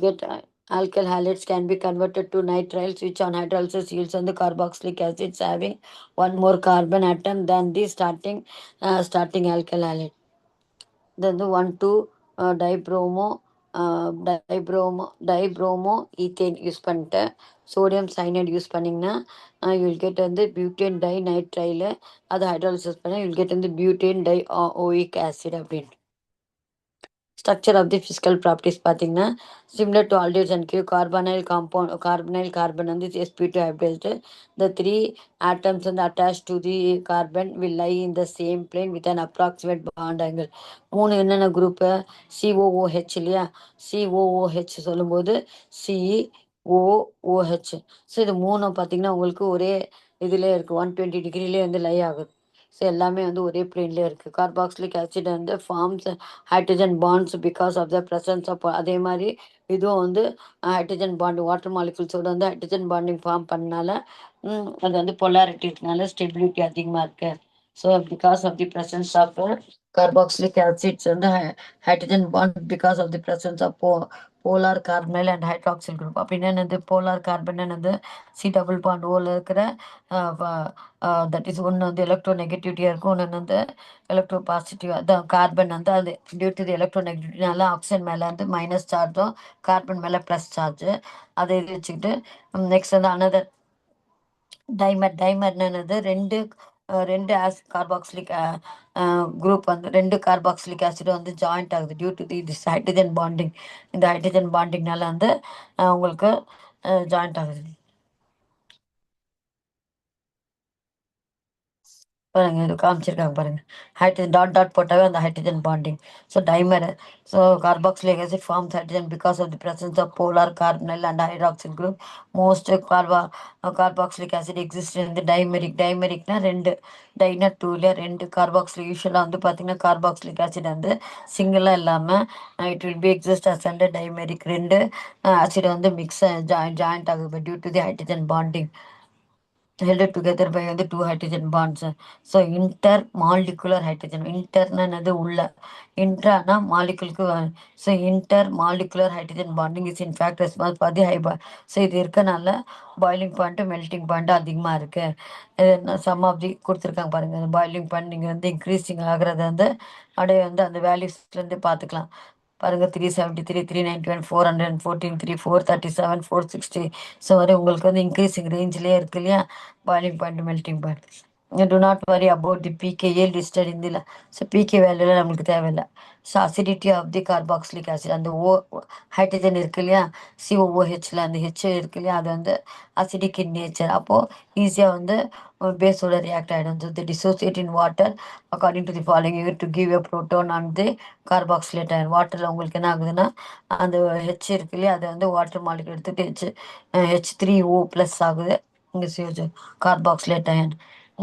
get alkyl halides can be converted to nitriles, which on hydrolysis yields on the carboxylic acids having one more carbon atom than the starting alkyl halide. Then the 1,2 dibromo dibromo ethane use பண்ணிட்டு sodium cyanide use பண்ணிங்கன்னா you'll get வந்து butane di nitrile. அதை hydrolysis பண்ணால் you'll get வந்து butane di oic acid அப்படின்னு. Structure of the physical properties பார்த்தீங்கன்னா similar to aldehydes and carbonyl compound carbon வந்து sp2 hybrid. The three atoms வந்து attach to the carbon will lie in the same plane with an approximate bond angle. மூணு என்னென்ன group? COOH இல்லையா? COOH சொல்லும்போது COOH. So இது மூணு பார்த்தீங்கன்னா உங்களுக்கு ஒரே இதிலே இருக்குது, 120 டிகிரிலே வந்து லை ஆகுது. ஸோ எல்லாமே வந்து ஒரே பிளேன்லேயே இருக்குது. கார்பாக்சிலிக் ஆசிட் வந்து forms hydrogen bonds because of the presence of. அதே மாதிரி இதுவும் வந்து ஹைட்ரஜன் பாண்ட் வாட்டர் மாலிகுல்ஸோட வந்து ஹைட்ரஜன் பாண்டிங் ஃபார்ம் பண்ணனால அது வந்து பொலாரிட்டி இருக்கனால ஸ்டெபிலிட்டி அதிகமாக இருக்கு. So because of the presence of carboxylic acids வந்து hydrogen bond because of the presence of polar carbonyl and hydroxyl group. அப்படின்னு என்னது போலார் கார்பன் என்னது? சி டபுள் பாண்ட் ஓல இருக்கிற தட் இஸ் ஒன்று வந்து எலக்ட்ரோ நெகட்டிவிட்டியாக இருக்கும், ஒன்று வந்து எலக்ட்ரோ பாசிட்டிவ். அதான் கார்பன் வந்து அது டியூ டு தி எலக்ட்ரோ நெகட்டிவிட்டினால ஆக்சிஜன் மேலே வந்து மைனஸ் சார்ஜும் கார்பன் மேலே ப்ளஸ் சார்ஜு. அதை இது வச்சுக்கிட்டு நெக்ஸ்ட் வந்து அனதர் டைமர் என்னது? ரெண்டு கார்பாக்சிலிக் குரூப் வந்து ரெண்டு கார்பாக்சிலிக் ஆசிட் வந்து ஜாயிண்ட் ஆகுது due to the this hydrogen bonding. இந்த ஹைட்ரஜன் பாண்டிங்னால வந்து உங்களுக்கு ஜாயிண்ட் ஆகுது. பாருங்க இது காமிச்சிருக்காங்க பாருங்க, ஹைட்ரஜன் டாட் டாட் போட்டாவே அந்த hydrogen bonding. So dimer. So carboxylic acid forms hydrogen because of the presence of polar carbonyl and hydroxyl group. Most carboxylic acid exist இந்த டைமெரிக்னா ரெண்டு, டைனா டூல ரெண்டு கார்பாக்சிலிக். யூஸ்வலாக வந்து பார்த்தீங்கன்னா கார்பாக்சிலிக் ஆசிட் வந்து சிங்கிளாக இல்லாமல் it will be exist as and dimeric. ரெண்டு ஆசிட் வந்து மிக்ஸ் ஜாயிண்ட் ஆகுது due to the hydrogen bonding held together by the two hydrogen bonds. So intermolecular hydrogen. Interna another ulla. Intrana molecule. So intermolecular hydrogen bonding is in fact responsible for the high. So இதற்கனால boiling point melting point அதிகமா இருக்கு. Some of the கொடுத்துருக்காங்க பாருங்க, boiling point நீங்கள் வந்து increasing ஆகிறது வந்து அப்படியே வந்து அந்த வேல்யூஸ்லேருந்து பார்த்துக்கலாம். பாருங்கள் 373, 391, 414, 437, 460. ஸோ வரை உங்களுக்கு வந்து இன்க்ரீஸிங் ரேஞ்சிலே இருக்கு இல்லையா boiling point melting point. Do not worry about the pKa listed இந்தியில். ஸோ பிகே வேல்யூலாம் நம்மளுக்கு தேவையில்லை. So acidity of the carboxylic acid அந்த ஹைட்ரஜன் இருக்கு இல்லையா COOHல அந்த ஹெச் இருக்கு இல்லையா அது வந்து அசிடிக் இன் நேச்சர். அப்போது ஈஸியாக வந்து பேஸோட ரியாக்ட் ஆகிடும். So the dissociate in water according to the following you to give a proton and the carboxylate ion. வாட்டரில் உங்களுக்கு என்ன ஆகுதுன்னா அந்த ஹெச் இருக்கு இல்லையா அதை வந்து வாட்டர் மாலிகுல் எடுத்துகிட்டு H3O+ ஆகுது இங்கே CO கார்பாக்சிலேட் அயன்.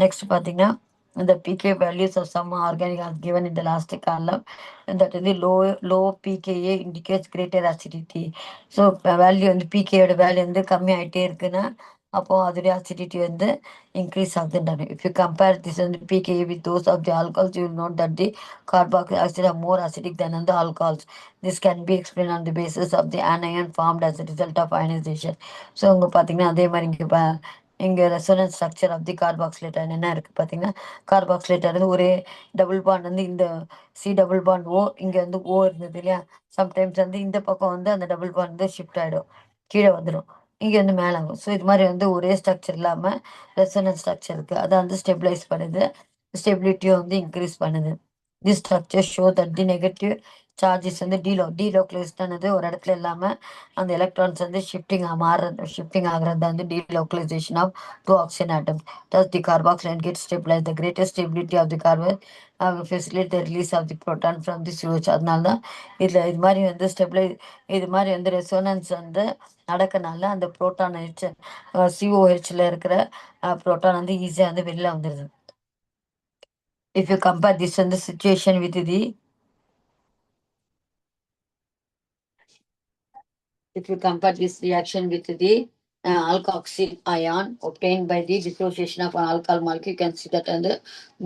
நெக்ஸ்ட் பார்த்தீங்கன்னா இந்த pK values of some organic are given இந்த லாஸ்ட் காலம் தட் வந்து low pKa indicates greater acidity. So value வந்து பிகேயோட வேல்யூ வந்து கம்மி ஆகிட்டே இருக்குன்னா அப்போது அதோடைய அசிடிட்டி வந்து இன்க்ரீஸ் ஆகுதுன்றாங்க. இஃப் யூ கம்பேர் திஸ் வந்து pKa with those of the alcohols you will note that the carboxylic acid are more acidic than அந்த alcohols. This can be explain on the basis of the anion formed as a result of ionization. So இங்கே பார்த்தீங்கன்னா அதே மாதிரி இங்கே resonance structure of the carboxylate ion என்ன இருக்குது பார்த்தீங்கன்னா carboxylate வந்து ஒரே டபுள் பாண்ட் வந்து இந்த சி டபுள் பாண்ட் ஓ இங்கே வந்து ஓ இருந்தது இல்லையா. சம்டைம்ஸ் வந்து இந்த பக்கம் வந்து அந்த டபுள் பாண்ட் வந்து ஷிஃப்ட் ஆகிடும், கீழே வந்துடும், இங்கே வந்து மேலே ஆகும். ஸோ இது மாதிரி வந்து ஒரே ஸ்ட்ரக்சர் இல்லாமல் ரெசோனன்ஸ் ஸ்ட்ரக்சர் இருக்குது, அதை வந்து ஸ்டெபிலைஸ் பண்ணுது, ஸ்டெபிலிட்டியும் வந்து இன்க்ரீஸ் பண்ணுது. This structure show that the negative charges வந்து டீலோக்கலைஸ்டானது ஒரு இடத்துல இல்லாமல் அந்த எலக்ட்ரான்ஸ் வந்து ஷிஃப்டிங் ஆகிறது வந்து delocalisation of two oxygen atoms. Thus the carboxylate gets stabilized. The greater stability of the carbon facilitate the release of the proton from the COH. அதனால தான் இதில் இது மாதிரி வந்து ரெசோனன்ஸ் வந்து நடக்கனால அந்த புரோட்டான் சிஓஹெச்ல இருக்கிற புரோட்டான் வந்து ஈஸியாக வந்து வெளில வந்துடுது. If you compare this and the situation with the If you compare this reaction with the alkoxyl ion obtained by the dissociation of an alkyl molecule, you can see that and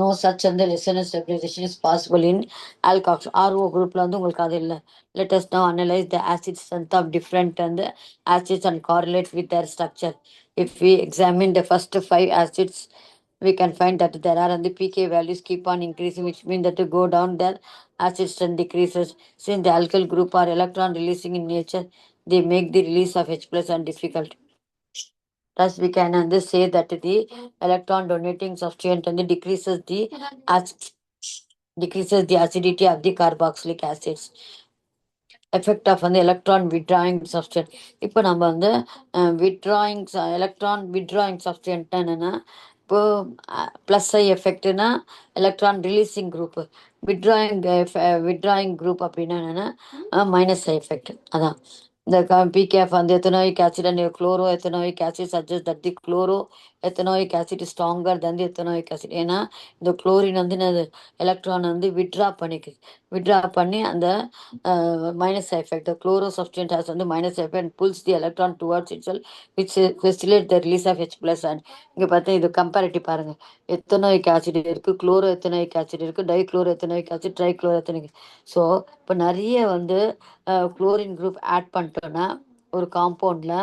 no such and the resonance stabilization is possible in alkoxy. RO group la வந்து உங்களுக்கு அது இல்ல. Let us now analyze the acid strength of different and the acids and correlate with their structure. If we examine the first five acids, we can find that there are and the pK values keep on increasing, which means that to go down their acid strength decreases. Since the alkyl group are electron releasing in nature, they make the release of H plus and difficult. Thus, we can say that the electron donating substituent and ac- decreases the acidity of the carboxylic acids. Effect of வந்து electron withdrawing substituent. இப்போ நம்ம வந்து electron withdrawing சப்ஸ்டன்ட்னா என்னென்னா, இப்போ plus I எஃபெக்ட்னா electron releasing group, withdrawing withdrawing group அப்படின்னா என்னென்னா மைனஸ் ஐ எஃபெக்ட். அதான் இந்த பிகேஎஃப் வந்து ethanoic acid and chloro ethanoic acid suggest that the chloro ethanoic acid stronger than the ethanoic acid. ஏன்னா இந்த குளோரின் வந்து எலக்ட்ரான் வந்து விட்ரா பண்ணி அந்த minus effect. The chloro substituent has on the minus effect and pulls the electron towards itself, which facilitates the release of H plus. And இங்க பார்த்தா இது comparative பாருங்க, எத்தனாயிக் ஆசிட் இருக்கு, குளோரோ எத்தனாயிக் ஆசிட் இருக்கு, dichloro ethanoic acid, trichloro ethanoic. So இப்போ நிறைய வந்து chlorine group add பண்ணிட்டோன்னா ஒரு காம்பவுண்டில்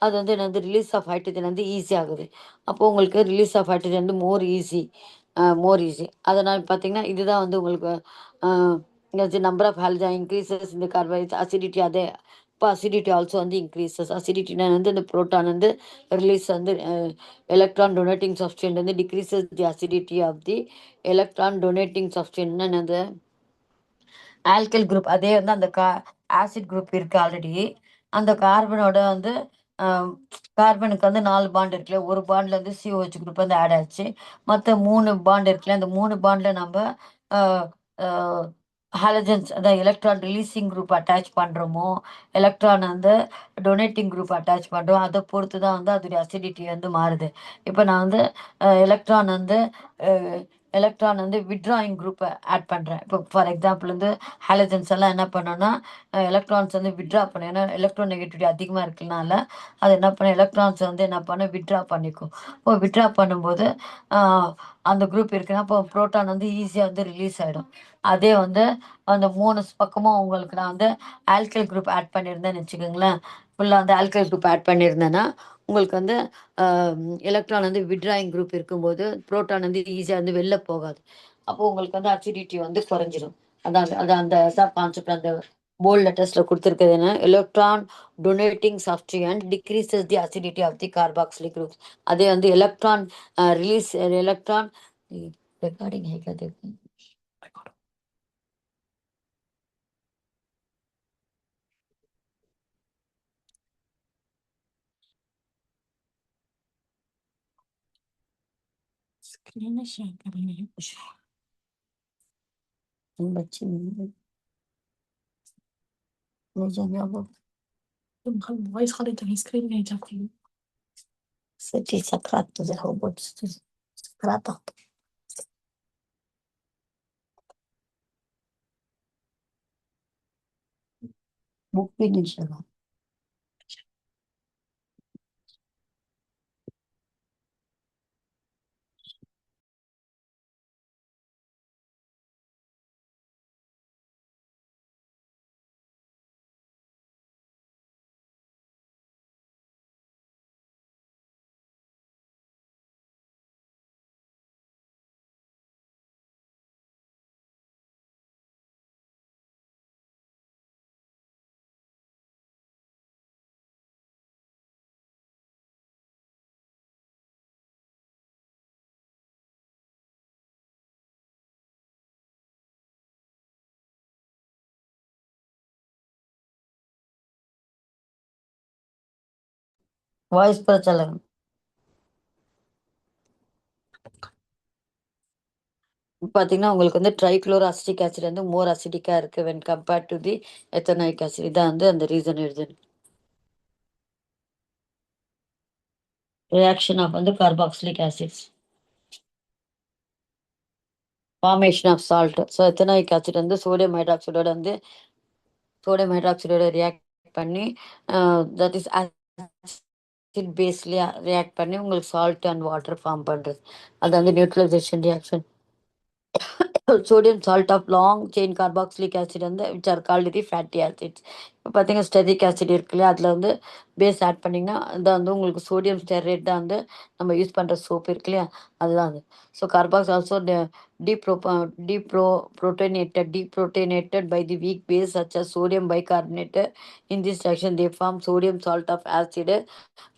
அது வந்து என்ன வந்து ரிலீஸ் ஆஃப் ஹைட்ரஜன் வந்து ஈஸி ஆகுது. அப்போ உங்களுக்கு ரிலீஸ் ஆஃப் ஹைட்ரஜன் வந்து மோர் ஈஸி. அதனால் பார்த்தீங்கன்னா இதுதான் வந்து உங்களுக்கு the number of halogen increases in the carbohydrates acidity அதே. இப்போ அசிடிட்டி ஆல்சோ வந்து இன்க்ரீசஸ். அசிடிட்டினா வந்து இந்த புரோட்டான் வந்து ரிலீஸ் வந்து எலக்ட்ரான் டொனேட்டிங் சப்ஸ்டன்ட் வந்து decreases the acidity of the electron donating சப்ஸ்டன்ட்னா என்னது ஆல்கைல் குரூப். அதே வந்து அந்த ஆசிட் குரூப் இருக்கு ஆல்ரெடி. அந்த கார்பனோட வந்து கார்பனுக்கு வந்து 4 பாண்ட் இருக்குல்ல, ஒரு பாண்ட்ல வந்து சிஓஹெச் குரூப் வந்து ஆட் ஆச்சு. மற்ற 3 பாண்ட் இருக்குல்ல, அந்த 3 பாண்ட்ல நம்ம ஹாலஜன்ஸ் அதான் எலக்ட்ரான் ரிலீசிங் குரூப் அட்டாச் பண்ணுறோமோ, எலக்ட்ரான் வந்து டொனேட்டிங் குரூப் அட்டாச் பண்ணுறோம், அதை பொறுத்து தான் வந்து அதோடைய அசிடிட்டி வந்து மாறுது. இப்போ நான் வந்து எலக்ட்ரான் வந்து எலக்ட்ரான் வந்து விட்ராயிங் குரூப்பை ஆட் பண்ணுறேன். இப்போ ஃபார் எக்ஸாம்பிள் வந்து ஹாலஜன்ஸ் எல்லாம் என்ன பண்ணோன்னா எலக்ட்ரான்ஸ் வந்து விட்ரா பண்ணும். ஏன்னா எலக்ட்ரான் நெகட்டிவிட்டி அதிகமாக இருக்குனால அது என்ன பண்ண எலக்ட்ரான்ஸ் வந்து என்ன பண்ண விட்ரா பண்ணிக்கும். இப்போ விட்ரா பண்ணும்போது அந்த குரூப் இருக்குன்னா இப்போ புரோட்டான் வந்து ஈஸியாக வந்து ரிலீஸ் ஆகிடும். அதே வந்து அந்த 3 பக்கமும் உங்களுக்கு நான் வந்து ஆல்கைல் குரூப் ஆட் பண்ணியிருந்தேன்னு வச்சுக்கோங்களேன், ஃபுல்லாக வந்து ஆல்கைல் குரூப் ஆட் பண்ணியிருந்தேன்னா உங்களுக்கு வந்து எலக்ட்ரான் வந்து விட்ராயிங் குரூப் இருக்கும்போது புரோட்டான் வந்து ஈஸியாக வந்து வெளில போகாது. அப்போ உங்களுக்கு வந்து அசிடிட்டி வந்து குறைஞ்சிரும். அதான் அதான் அந்த கான்செப்ட் அந்த போல்ட் லெட்டர்ஸில் கொடுத்துருக்குது என்ன, electron donating substituent decreases the acidity of the carboxylic group. அதே வந்து எலக்ட்ரான் ரிலீஸ் எலக்ட்ரான் ரெக்கார்டிங் ஹைக்காது. स्क्रीन शेयर करनी है कुछ बच्चे मुझे अब तुम वॉइस खाली तो स्क्रीन नहीं जाती सच्ची सकरात तो देखो बहुत सकरात बुक भी नहीं चला வாய்ஸ் பிரச்சனை. பார்த்தீங்கன்னா, உங்களுக்கு வந்து ட்ரைக்ளோரோ அசிட்டிக் ஆசிட் வந்து மோர் அசிடிக்கா இருக்கு when compared to the ethanoic acid. இதான் வந்து அந்த ரீசன் எழுதுது. ரியாக்ஷன் ஆஃப் வந்து carboxylic acids. Formation of salt. So ethanoic acid வந்து சோடியம் ஹைட்ராக்சைடோட ரியாக்ட் பண்ணி தட் இஸ் ஆசிட் பேஸ்லயே ரியாக்ட் பண்ணி உங்களுக்கு சால்ட் அண்ட் வாட்டர் ஃபார்ம் பண்றது. அது வந்து neutralisation reaction. Sodium salt of long chain carboxylic acid வந்து which are called the fatty acids. இப்போ பார்த்தீங்கன்னா ஸ்டெரிக் ஆசிட் இருக்கு இல்லையா, அதில் வந்து பேஸ் ஆட் பண்ணிங்கன்னா அது வந்து உங்களுக்கு சோடியம் ஸ்டெரேட் தான் வந்து நம்ம யூஸ் பண்ணுற சோப் இருக்கு இல்லையா, அதுதான் அது. So carbox also depro depro deprotonated by the weak base such as sodium bicarbonate. In this reaction they form sodium salt of acid,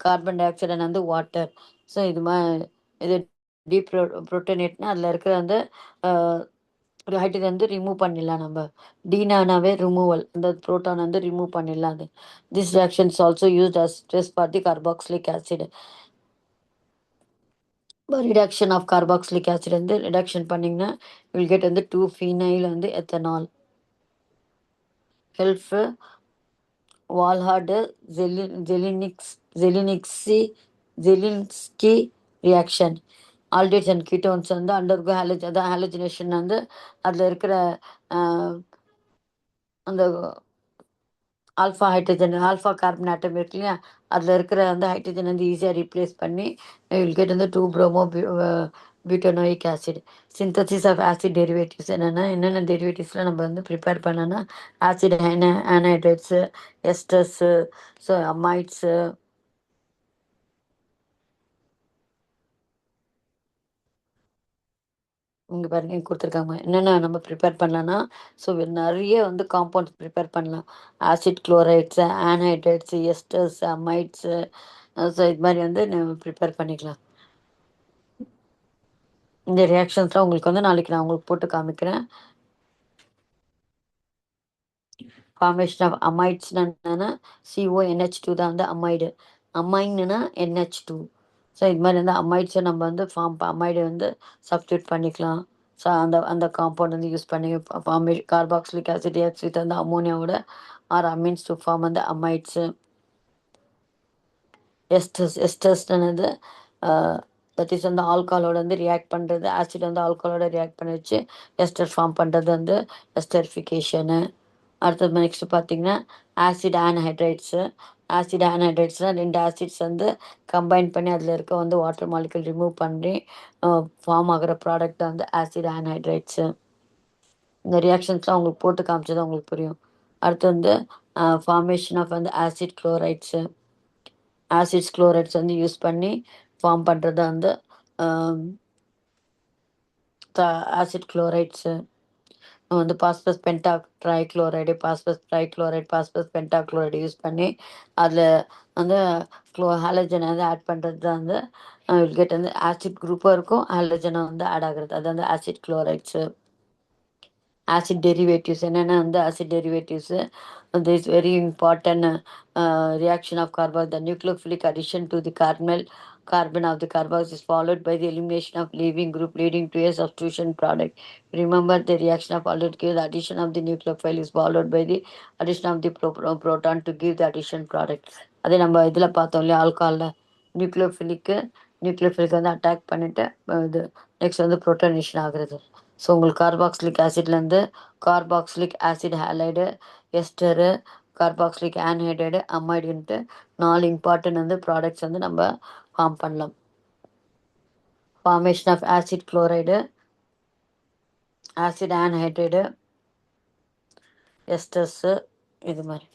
carbon di oxide and வந்து வாட்டர். ஸோ இது டீப்ரோட்டனேட்னா அதில் இருக்கிற வந்து ஒரு ஹைட்ரஜன் வந்து ரிமூவ் பண்ணிடலாம் நம்ம. டீனானாவே ரிமூவல், இந்த புரோட்டான் வந்து ரிமூவ் பண்ணிடலாம் அது. This reaction is also used as stress for the carboxylic acid. Reduction of carboxylic acid வந்து ரிடக்ஷன் பண்ணிங்கன்னா வில் கெட் வந்து 2-ஃபீனைல் வந்து எத்தனால். ஹெல்ப் வால்ஹார்டு ஜெலினிக்ஸி Zelinsky reaction. Aldehydes and ketones வந்து அண்டர்கோ அதான் ஹாலஜினேஷன் வந்து அதில் இருக்கிற அந்த alpha hydrogen alpha carbon atom இருக்கு இல்லையா, அதில் இருக்கிற வந்து ஹைட்ரஜன் வந்து ஈஸியாக ரீப்ளேஸ் பண்ணி வில் கெட் வந்து 2-புரோமோ butanoic acid. Synthesis of acid derivatives என்னென்ன டெரிவேட்டிவ்ஸ்லாம் நம்ம வந்து ப்ரிப்பேர் பண்ணோன்னா ஆசிட் ஆனைட்ரேட்ஸு, எஸ்டர்ஸு, ஸோ அமைட்ஸு. இங்கே பாருங்க கொடுத்துருக்காங்க என்னென்ன நம்ம ப்ரிப்பேர் பண்ணலான்னா, ஸோ நிறைய வந்து காம்பவுண்ட்ஸ் ப்ரிப்பேர் பண்ணலாம். Acid chlorides, anhydrides, esters, amides. So இது மாதிரி வந்து நம்ம ப்ரிப்பேர் பண்ணிக்கலாம். இந்த ரியாக்ஷன்ஸ்லாம் உங்களுக்கு வந்து நாளைக்கு நான் உங்களுக்கு போட்டு காமிக்கிறேன். ஃபார்மேஷன் ஆஃப் அமைட்ஸ்னா என்னன்னா CONH2 தான் வந்து அமைடு. அமைன்னா NH2. ஸோ இது மாதிரி வந்து அமைட்ஸை நம்ம வந்து அமைடு வந்து சப்ஸ்டியூட் பண்ணிக்கலாம். ஸோ அந்த அந்த காம்பவுண்ட் வந்து யூஸ் பண்ணி கார்பாக்சிலிக் ஆசிட் ரியாக்ட்ஸ் வித் வந்து அமோனியாவோட ஆர் அமீன்ஸ் டு ஃபார்ம் வந்து அமைட்ஸு. எஸ்டர்ஸ்னது தட் இஸ் வந்து ஆல்காலோட வந்து ரியாக்ட் பண்ணுறது. ஆசிட் வந்து ஆல்காலோட ரியாக்ட் பண்ணி வச்சு எஸ்டர் ஃபார்ம் பண்ணுறது வந்து எஸ்டரிஃபிகேஷனு. அடுத்தது நெக்ஸ்ட் பார்த்தீங்கன்னா ஆசிட் ஆன்ஹைட்ரேட்ஸு. ஆசிட் ஆன்ஹைட்ரேட்ஸ்னால் 2 ஆசிட்ஸ் வந்து கம்பைன் பண்ணி அதில் இருக்க வந்து வாட்டர் மாலிகுல் ரிமூவ் பண்ணி ஃபார்ம் ஆகிற ப்ராடக்ட் தான் வந்து ஆசிட் ஆன்ஹைட்ரேட்ஸு. இந்த ரியாக்ஷன்ஸ்லாம் உங்களுக்கு போட்டு காமிச்சது உங்களுக்கு புரியும். அடுத்து வந்து ஃபார்மேஷன் ஆஃப் வந்து ஆசிட் குளோரைட்ஸு. ஆசிட்ஸ் குளோரைட்ஸ் வந்து யூஸ் பண்ணி ஃபார்ம் பண்ணுறது வந்து ஆசிட் குளோரைட்ஸு. வந்து பாஸ்பஸ் பென்டா ட்ரைக்ளோரைடு, பாஸ்பஸ் பென்டா குளோரைடு யூஸ் பண்ணி அதில் வந்து ஹாலஜனை வந்து ஆட் பண்ணுறது தான் வந்து கெட் வந்து ஆசிட் குரூப்பாக இருக்கும், ஹாலஜனை வந்து ஆட் ஆகுறது அது வந்து ஆசிட் குளோரைட்ஸு. ஆசிட் டெரிவேட்டிவ்ஸ் என்னென்ன வந்து acid derivatives this very important reaction of carbon. The nucleophilic addition to the carbon of the carbox is followed by the elimination of leaving group leading to a substitution product. Remember the reaction of aldehyde, the addition of the nucleophile is followed by the addition of the proton to give the addition product. அதே நம்ம இதில் பார்த்தோம் இல்லையா ஆல்காலில் nucleophilic வந்து attack பண்ணிட்டு இது next வந்து புரோட்டனேஷன் ஆகுறது. ஸோ உங்களுக்கு கார்பாக்சிலிக் ஆசிட்லேருந்து carboxylic acid halide, ester, carboxylic anhydride, அமைடுன்ட்டு 4 இம்பார்ட்டன்ட் வந்து ப்ராடக்ட்ஸ் வந்து நம்ம ஃபார்ம் பண்ணலாம். Formation of acid chloride, acid anhydride, esters, இது மாதிரி.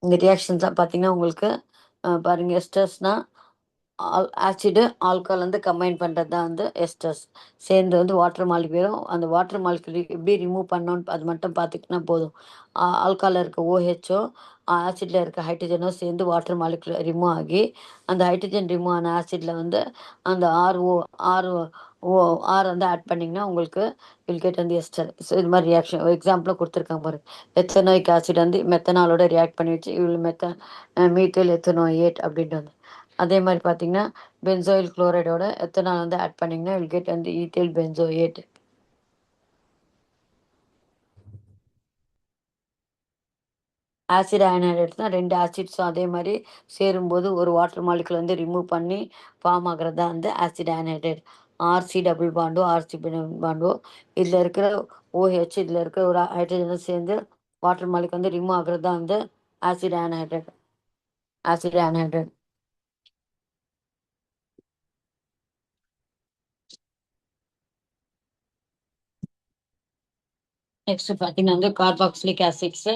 இந்த ரியாக்ஷன்ஸ் தான் பார்த்தீங்கன்னா உங்களுக்கு பாருங்கள் எஸ்டர்ஸ்னால் ஆசிடு ஆல்கால் வந்து கம்பைன் பண்ணுறது தான் வந்து எஸ்டர்ஸ். சேர்ந்து வந்து வாட்டர் மாலிகுலும் அந்த வாட்டர் மாலிகுல் எப்படி ரிமூவ் பண்ணோன்னு அது மட்டும் பார்த்துக்கிட்டா போதும். ஆல்காலில் இருக்க OHO ஆசிடில் இருக்க ஹைட்ரஜனோ சேர்ந்து வாட்டர் மாலிகுல் ரிமூவ் ஆகி அந்த ஹைட்ரஜன் ரிமூவ் ஆன ஆசிடில் வந்து அந்த ஆர்ஓ ஓ ஆர் வந்து ஆட் பண்ணிங்கன்னா உங்களுக்கு வில் கெட் வந்து எஸ்டர். ஸோ இது மாதிரி ரியாக்ஷன் எக்ஸாம்பிளாக கொடுத்துருக்காங்க பாரு. எத்தனோயிக் ஆசிட் வந்து மெத்தனாலோட ரியாக்ட் பண்ணி வச்சு இவ்வளோ மீத்தேல் எத்தனோயேட் அப்படின்ட்டு வந்து. அதே மாதிரி பார்த்தீங்கன்னா பென்சோயில் குளோரைடோட எத்தனால் வந்து ஆட் பண்ணிங்கன்னா வில் கெட் வந்து ஈத்தேல் பென்சோயேட். ஆசிட் அயனைடேட் தான் 2 ஆசிட்ஸும் அதே மாதிரி சேரும்போது ஒரு வாட்டர் மாலிகுல் வந்து ரிமூவ் பண்ணி ஃபார்ம் ஆகுறது தான் வந்து ஆசிட் அயனைடேட். ஆர்சி டபுள் பாண்டோ ஆர்சி பாண்டோ இதில் இருக்கிற ஓஹெச் இதில் இருக்கிற ஒரு ஹைட்ரஜனும் சேர்ந்து வாட்டர் மாலிகுல் வந்து ரிமூவ் ஆகுறது தான் வந்து ஆசிட் அயனைடேட். ஆசிட் அயனைடேட். நெக்ஸ்ட் பார்த்தீங்கன்னா வந்து கார்பாக்சிலிக் ஆசிட்ஸ்.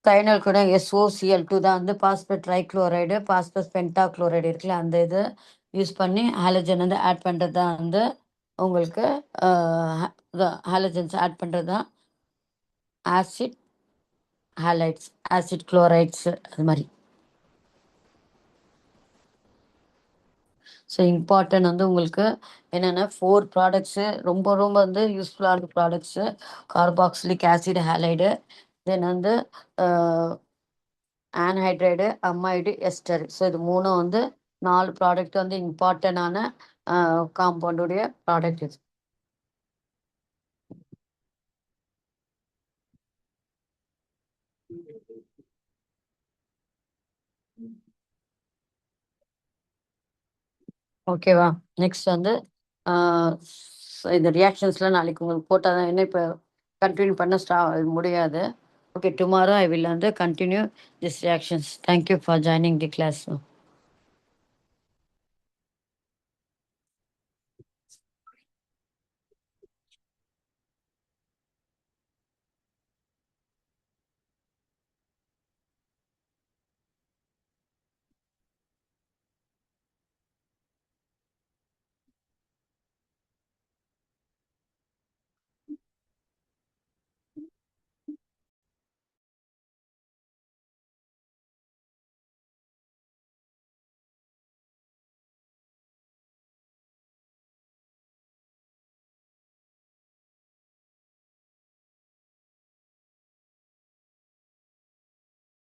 கைனல் கூட SOCl2 தான் வந்து பாஸ்பேட் ட்ரைக்ளோரைடு பாஸ்பஸ் பென்டாக்ளோரைடு இருக்குல்ல அந்த இது யூஸ் பண்ணி ஹாலஜன் வந்து ஆட் பண்ணுறது தான் வந்து உங்களுக்கு ஹாலஜன்ஸ் ஆட் பண்ணுறது தான் ஆசிட் ஹாலைட்ஸ் ஆசிட் குளோரைட்ஸ் அது மாதிரி. ஸோ இம்பார்ட்டன்ட் வந்து உங்களுக்கு என்னென்னா 4 ப்ராடக்ட்ஸு ரொம்ப ரொம்ப வந்து யூஸ்ஃபுல்லான ப்ராடக்ட்ஸு. கார்பாக்சிலிக் ஆசிட் ஹாலைடு, தென் வந்து ஆன்ஹைட்ரைடு அமைடு எஸ்டர். ஸோ இது மூணும் வந்து 4 ப்ராடக்ட் வந்து இம்பார்ட்டண்டான காம்பவுண்டுடைய ப்ராடக்ட் இது. ஓகேவா? நெக்ஸ்ட் வந்து இந்த ரியாக்ஷன்ஸ்லாம் நாளைக்கு உங்களுக்கு போட்டால் தான், என்ன இப்போ கண்டினியூ பண்ண முடியாது. ஓகே, டுமாரோ ஐ வில் வந்து continue this reactions. Thank you for joining the class.